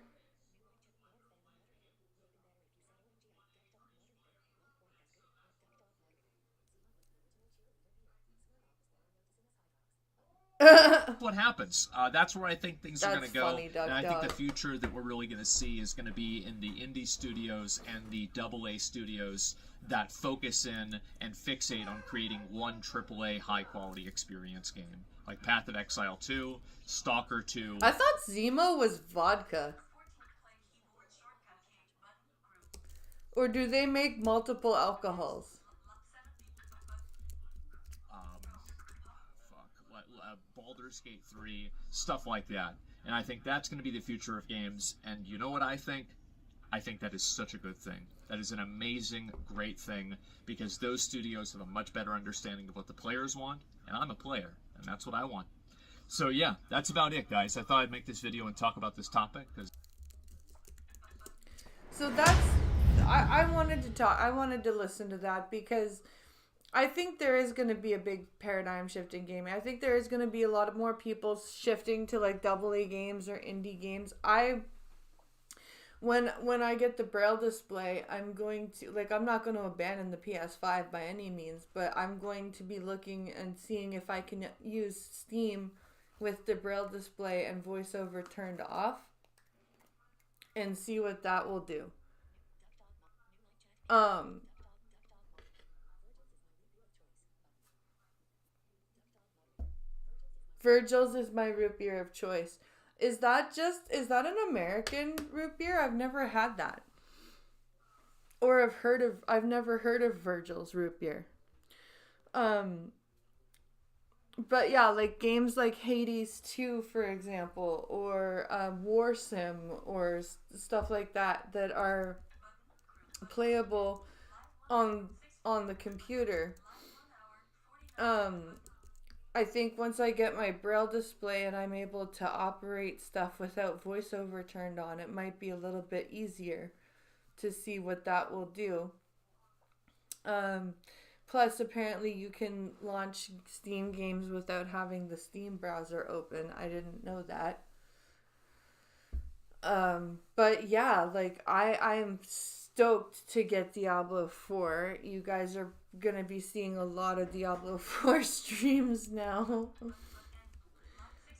What happens. That's where I think things are going to go. Funny, and I think the future that we're really going to see is going to be in the indie studios and the AA studios that focus in and fixate on creating one AAA high-quality experience game. Like Path of Exile 2, Stalker 2. I thought Zima was vodka. Or do they make multiple alcohols? Baldur's Gate 3, stuff like that. And I think that's going to be the future of games. And you know what I think? I think that is such a good thing. That is an amazing, great thing, because those studios have a much better understanding of what the players want, and I'm a player, and that's what I want. So yeah, that's about it, guys. I thought I'd make this video and talk about this topic. So that's... I wanted to talk. I wanted to listen to that because I think there is going to be a big paradigm shift in gaming. I think there is going to be a lot of more people shifting to like AA games or indie games. When I get the Braille display, I'm going to, like, I'm not going to abandon the PS5 by any means, but I'm going to be looking and seeing if I can use Steam with the Braille display and voiceover turned off and see what that will do. Virgil's is my root beer of choice. Is that an American root beer? I've never had that. Or I've never heard of Virgil's root beer. But yeah, like games like Hades 2, for example, or War Sim, or stuff like that are playable on the computer. I think once I get my Braille display and I'm able to operate stuff without voiceover turned on, it might be a little bit easier to see what that will do. Plus, apparently you can launch Steam games without having the Steam browser open. I didn't know that. But yeah, like I am stoked to get Diablo 4. You guys are gonna be seeing a lot of Diablo 4 streams now.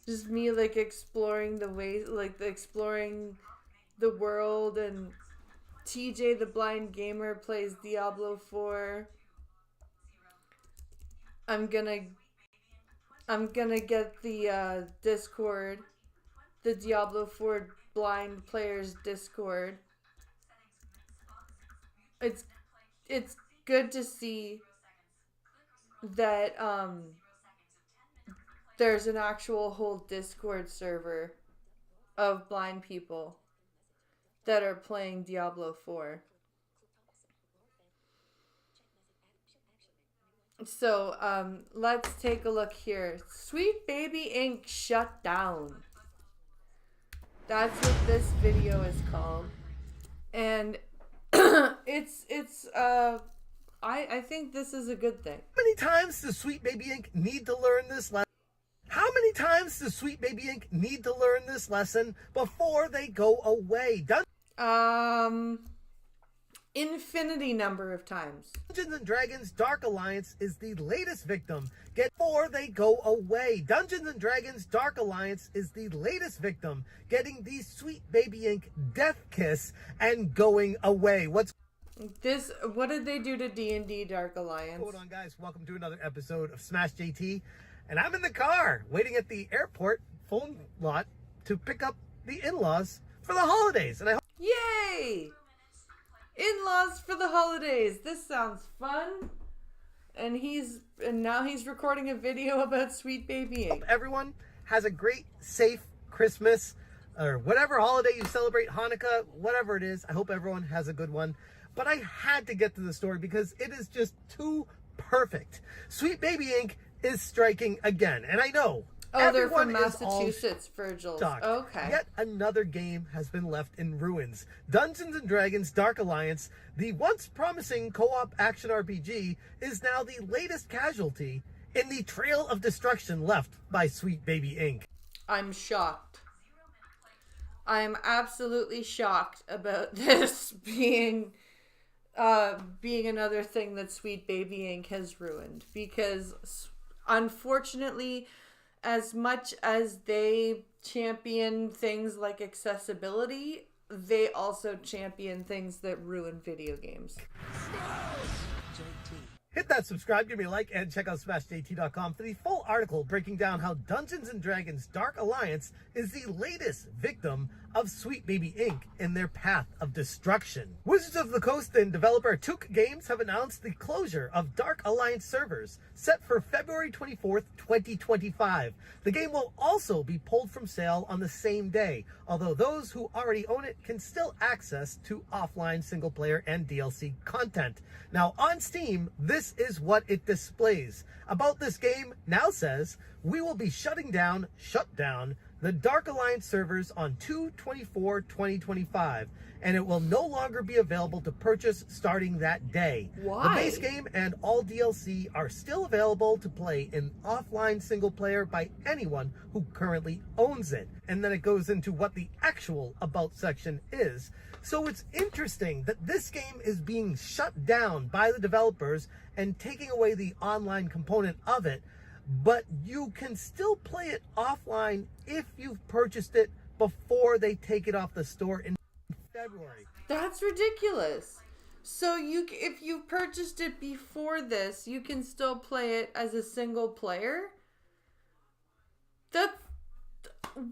Just me like exploring the ways, like exploring the world, and TJ the Blind Gamer plays Diablo 4. I'm gonna get the Discord, the Diablo 4 blind players Discord. It's good to see that there's an actual whole Discord server of blind people that are playing Diablo 4. So, let's take a look here. Sweet Baby Inc. shut down. That's what this video is called. And I think this is a good thing. How many times does Sweet Baby Inc. need to learn this lesson? How many times does Sweet Baby Inc. need to learn this lesson before they go away? Infinity number of times. Dungeons and Dragons Dark Alliance is the latest victim. Before they go away. Dungeons and Dragons Dark Alliance is the latest victim, getting the Sweet Baby Inc. death kiss and going away. What did they do to D&D Dark Alliance? Hold on, guys. Welcome to another episode of Smash JT. And I'm in the car waiting at the airport phone lot to pick up the in-laws for the holidays. And I hope. Yay! In-laws for the holidays. This sounds fun. And now he's recording a video about Sweet Baby Inc. Everyone has a great, safe Christmas or whatever holiday you celebrate, Hanukkah, whatever it is. I hope everyone has a good one. But I had to get to the story because it is just too perfect. Sweet Baby Inc. is striking again. And I know. Oh, they're from Massachusetts, Virgil. Okay. Yet another game has been left in ruins. Dungeons and Dragons Dark Alliance, the once promising co-op action RPG, is now the latest casualty in the trail of destruction left by Sweet Baby Inc. I'm shocked. I'm absolutely shocked about this being another thing that Sweet Baby Inc. has ruined, because unfortunately, as much as they champion things like accessibility, they also champion things that ruin video games. Hit that subscribe, give me a like, and check out SmashJT.com for the full article breaking down how Dungeons & Dragons Dark Alliance is the latest victim of Sweet Baby Inc. in their path of destruction. Wizards of the Coast and developer Took Games have announced the closure of Dark Alliance servers, set for February 24th, 2025. The game will also be pulled from sale on the same day, although those who already own it can still access to offline single-player and DLC content. Now, on Steam, this is what it displays. About this game, now says, we will be shut down the Dark Alliance servers on 2/24/2025, and it will no longer be available to purchase starting that day. Why? The base game and all DLC are still available to play in offline single player by anyone who currently owns it. And then it goes into what the actual About section is. So it's interesting that this game is being shut down by the developers and taking away the online component of it, but you can still play it offline if you've purchased it before they take it off the store in February. That's ridiculous. So if you purchased it before this, you can still play it as a single player?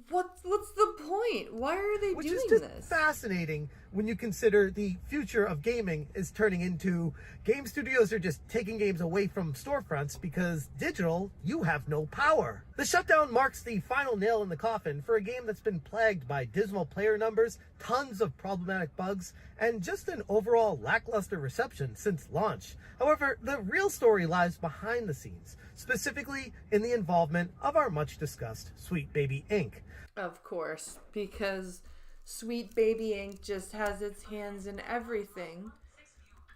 What's the point? Why are they doing this? Which is this? Fascinating when you consider the future of gaming is turning into game studios are just taking games away from storefronts because digital, you have no power. The shutdown marks the final nail in the coffin for a game that's been plagued by dismal player numbers, tons of problematic bugs, and just an overall lackluster reception since launch. However, the real story lies behind the scenes, specifically in the involvement of our much discussed Sweet Baby Inc. Of course, because Sweet Baby Inc. just has its hands in everything,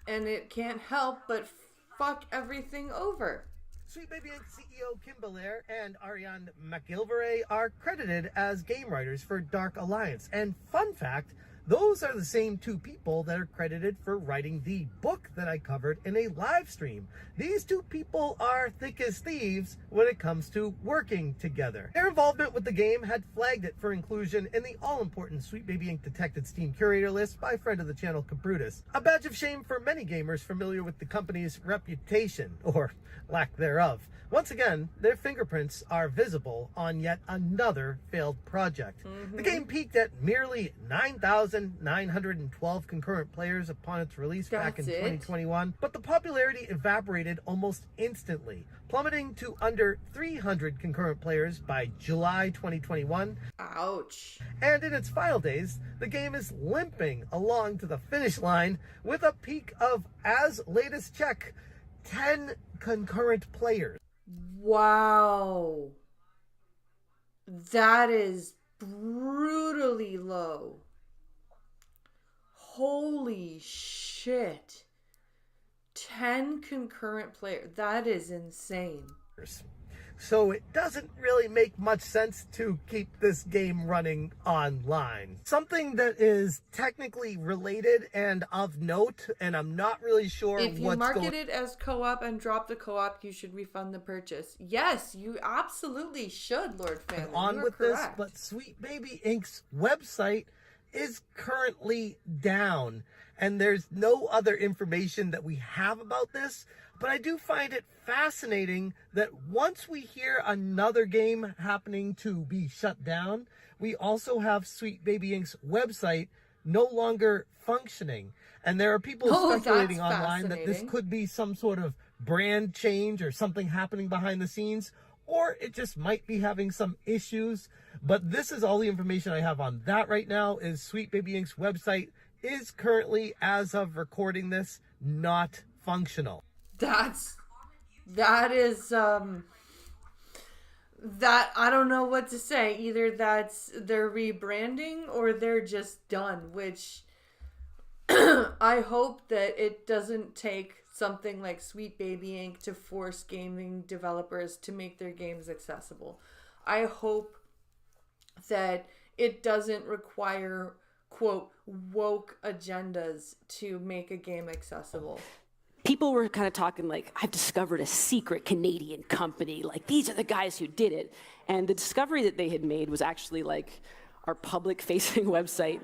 and it can't help but fuck everything over. Sweet Baby Inc. CEO Kim Belair and Ariane McGilvray are credited as game writers for Dark Alliance. And fun fact, those are the same two people that are credited for writing the book that I covered in a live stream. These two people are thick as thieves when it comes to working together. Their involvement with the game had flagged it for inclusion in the all-important Sweet Baby Inc. Detected Steam Curator list by friend of the channel Cabrutus. A badge of shame for many gamers familiar with the company's reputation, or lack thereof. Once again, their fingerprints are visible on yet another failed project. The game peaked at merely 9,912 concurrent players upon its release back in 2021, but the popularity evaporated almost instantly, plummeting to under 300 concurrent players by July 2021. Ouch. And in its final days, the game is limping along to the finish line with a peak of, as latest check, 10 concurrent players. Wow. That is brutally low. Holy shit. 10 concurrent players. That is insane. So it doesn't really make much sense to keep this game running online. Something that is technically related and of note, and I'm not really sure if you market it as co-op and drop the co-op, you should refund the purchase. Yes, you absolutely should, Lord Family. On with this, but Sweet Baby Inc.'s website is currently down, and there's no other information that we have about this. But I do find it fascinating that once we hear another game happening to be shut down, we also have Sweet Baby Inc.'s website no longer functioning. And there are people speculating online that this could be some sort of brand change or something happening behind the scenes, or it just might be having some issues. But this is all the information I have on that right now. Is Sweet Baby Inc.'s website is currently, as of recording this, not functional. That is that I don't know what to say. Either that's they're rebranding or they're just done, which I hope that it doesn't take something like Sweet Baby Inc. to force gaming developers to make their games accessible. I hope that it doesn't require, quote, woke agendas to make a game accessible. People were kind of talking like, I've discovered a secret Canadian company. Like, these are the guys who did it. And the discovery that they had made was actually like our public-facing website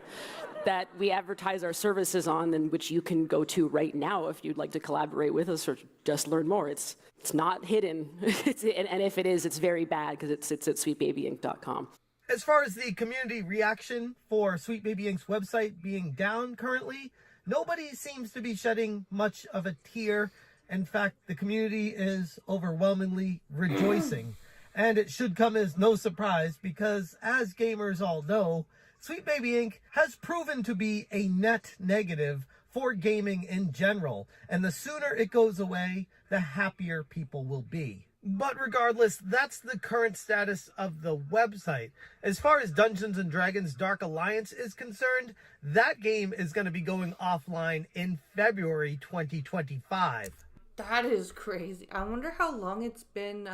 that we advertise our services on, and which you can go to right now if you'd like to collaborate with us or just learn more. It's not hidden. And if it is, it's very bad because it's at sweetbabyinc.com. As far as the community reaction for Sweet Baby Inc.'s website being down currently, nobody seems to be shedding much of a tear. In fact, the community is overwhelmingly rejoicing. And it should come as no surprise because, as gamers all know, Sweet Baby Inc. has proven to be a net negative for gaming in general. And the sooner it goes away, the happier people will be. But regardless, that's the current status of the website. As far as Dungeons & Dragons Dark Alliance is concerned, that game is going to be going offline in February 2025. That is crazy. I wonder how long it's been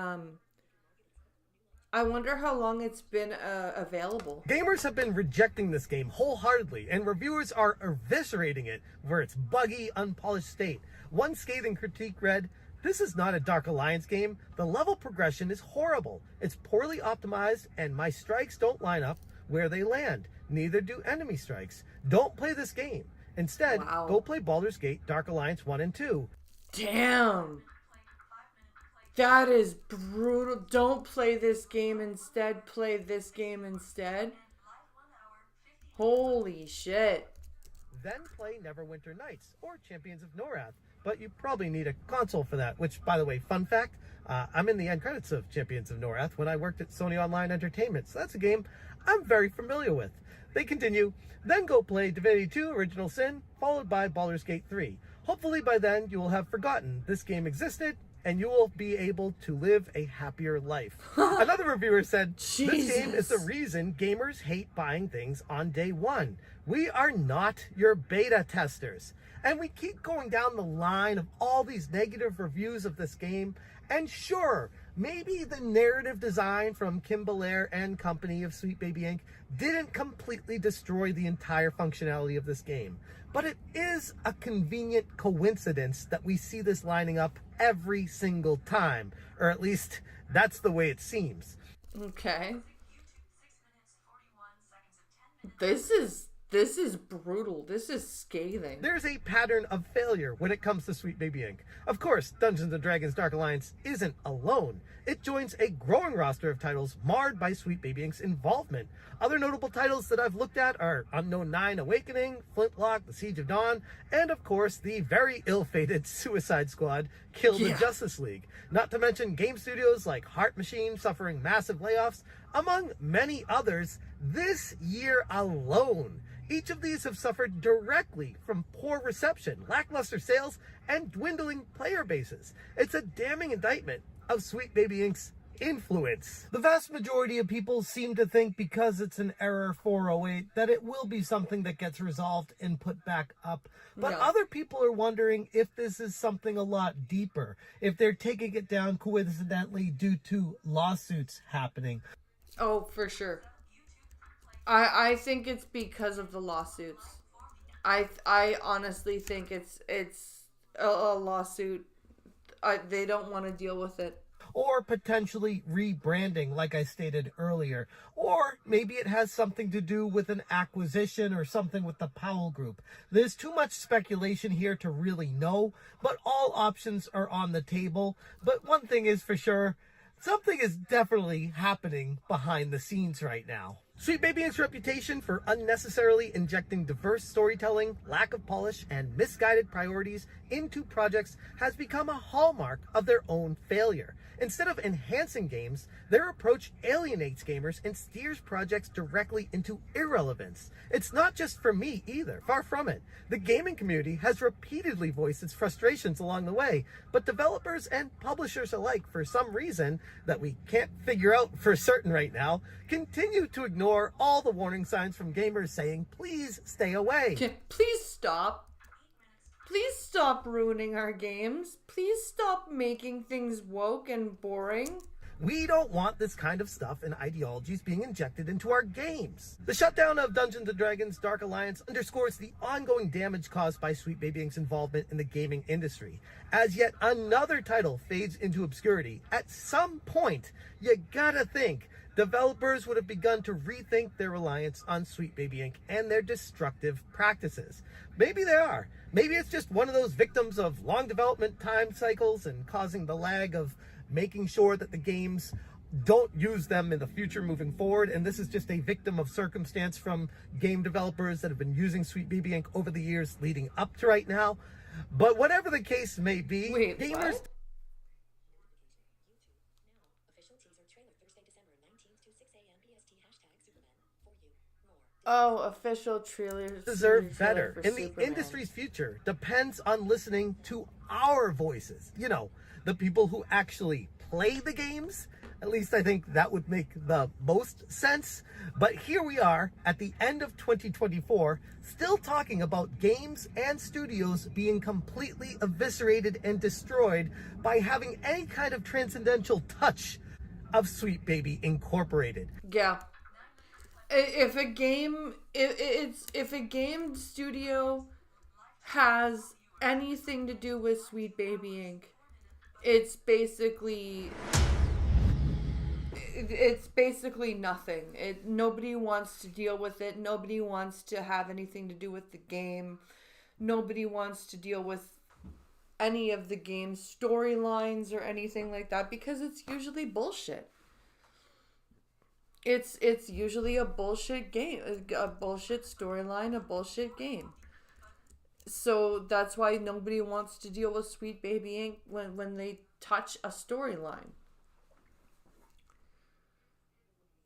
available. Gamers have been rejecting this game wholeheartedly, and reviewers are eviscerating it for its buggy, unpolished state. One scathing critique read, "This is not a Dark Alliance game. The level progression is horrible. It's poorly optimized, and my strikes don't line up where they land. Neither do enemy strikes. Don't play this game. Instead, go play Baldur's Gate Dark Alliance 1 and 2. Damn. That is brutal. Don't play this game instead. Play this game instead. Holy shit. Then play Neverwinter Nights or Champions of Norath. But you probably need a console for that, which, by the way, fun fact, I'm in the end credits of Champions of Norath when I worked at Sony Online Entertainment, so that's a game I'm very familiar with. They continue, then go play Divinity 2 Original Sin, followed by Baldur's Gate 3. Hopefully by then you will have forgotten this game existed, and you will be able to live a happier life. Another reviewer said, this game is the reason gamers hate buying things on day one. We are not your beta testers. And we keep going down the line of all these negative reviews of this game. And sure, maybe the narrative design from Kim Belair and company of Sweet Baby Inc. didn't completely destroy the entire functionality of this game. But it is a convenient coincidence that we see this lining up every single time. Or at least, that's the way it seems. Okay. This is brutal. This is scathing. There's a pattern of failure when it comes to Sweet Baby Inc. Of course, Dungeons & Dragons Dark Alliance isn't alone. It joins a growing roster of titles marred by Sweet Baby Inc.'s involvement. Other notable titles that I've looked at are Unknown 9 Awakening, Flintlock, The Siege of Dawn, and of course the very ill-fated Suicide Squad, Kill the Justice League. Not to mention game studios like Heart Machine suffering massive layoffs, among many others, this year alone. Each of these have suffered directly from poor reception, lackluster sales, and dwindling player bases. It's a damning indictment of Sweet Baby Inc.'s influence. The vast majority of people seem to think because it's an error 408 that it will be something that gets resolved and put back up. But other people are wondering if this is something a lot deeper, if they're taking it down coincidentally due to lawsuits happening. Oh, for sure. I think it's because of the lawsuits. I honestly think it's a lawsuit. They don't want to deal with it. Or potentially rebranding, like I stated earlier. Or maybe it has something to do with an acquisition or something with the Powell Group. There's too much speculation here to really know, but all options are on the table. But one thing is for sure, something is definitely happening behind the scenes right now. Sweet Baby Inc.'s reputation for unnecessarily injecting diverse storytelling, lack of polish, and misguided priorities into projects has become a hallmark of their own failure. Instead of enhancing games, their approach alienates gamers and steers projects directly into irrelevance. It's not just for me either, far from it. The gaming community has repeatedly voiced its frustrations along the way, but developers and publishers alike, for some reason that we can't figure out for certain right now, continue to ignore all the warning signs from gamers saying, please stay away. Please stop. Please stop ruining our games. Please stop making things woke and boring. We don't want this kind of stuff and ideologies being injected into our games. The shutdown of Dungeons & Dragons Dark Alliance underscores the ongoing damage caused by Sweet Baby Inc.'s involvement in the gaming industry. As yet another title fades into obscurity, at some point, you gotta think, developers would have begun to rethink their reliance on Sweet Baby Inc. and their destructive practices. Maybe they are. Maybe it's just one of those victims of long development time cycles and causing the lag of making sure that the games don't use them in the future moving forward. And this is just a victim of circumstance from game developers that have been using Sweet Baby Inc. over the years leading up to right now. But whatever the case may be, gamers... What? Oh, official trailers deserve better. for And the Superman. industry's future depends on listening to our voices. You know, the people who actually play the games. At least I think that would make the most sense. But here we are at the end of 2024, still talking about games and studios being completely eviscerated and destroyed by having any kind of transcendental touch of Sweet Baby Incorporated. Yeah. If a game, if a game studio has anything to do with Sweet Baby Inc., it's basically nothing. Nobody wants to deal with it. Nobody wants to have anything to do with the game. Nobody wants to deal with any of the game's storylines or anything like that because it's usually bullshit. It's usually a bullshit game, a bullshit storyline, a bullshit game. So that's why nobody wants to deal with Sweet Baby Inc. when they touch a storyline.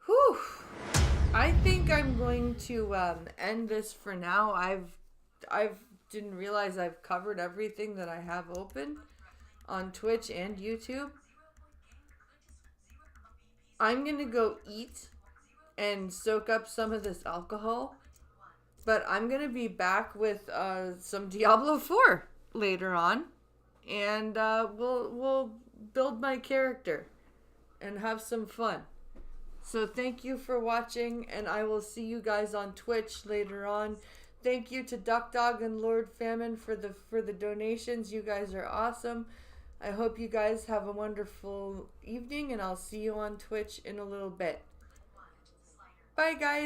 Whew. I think I'm going to end this for now. I've didn't realize I've covered everything that I have open on Twitch and YouTube. I'm gonna go eat and soak up some of this alcohol, but I'm gonna be back with some Diablo 4 later on, and we'll build my character and have some fun. So thank you for watching, and I will see you guys on Twitch later on. Thank you to Duck Dog and Lord Famine for the donations. You guys are awesome. I hope you guys have a wonderful evening, and I'll see you on Twitch in a little bit. Bye, guys.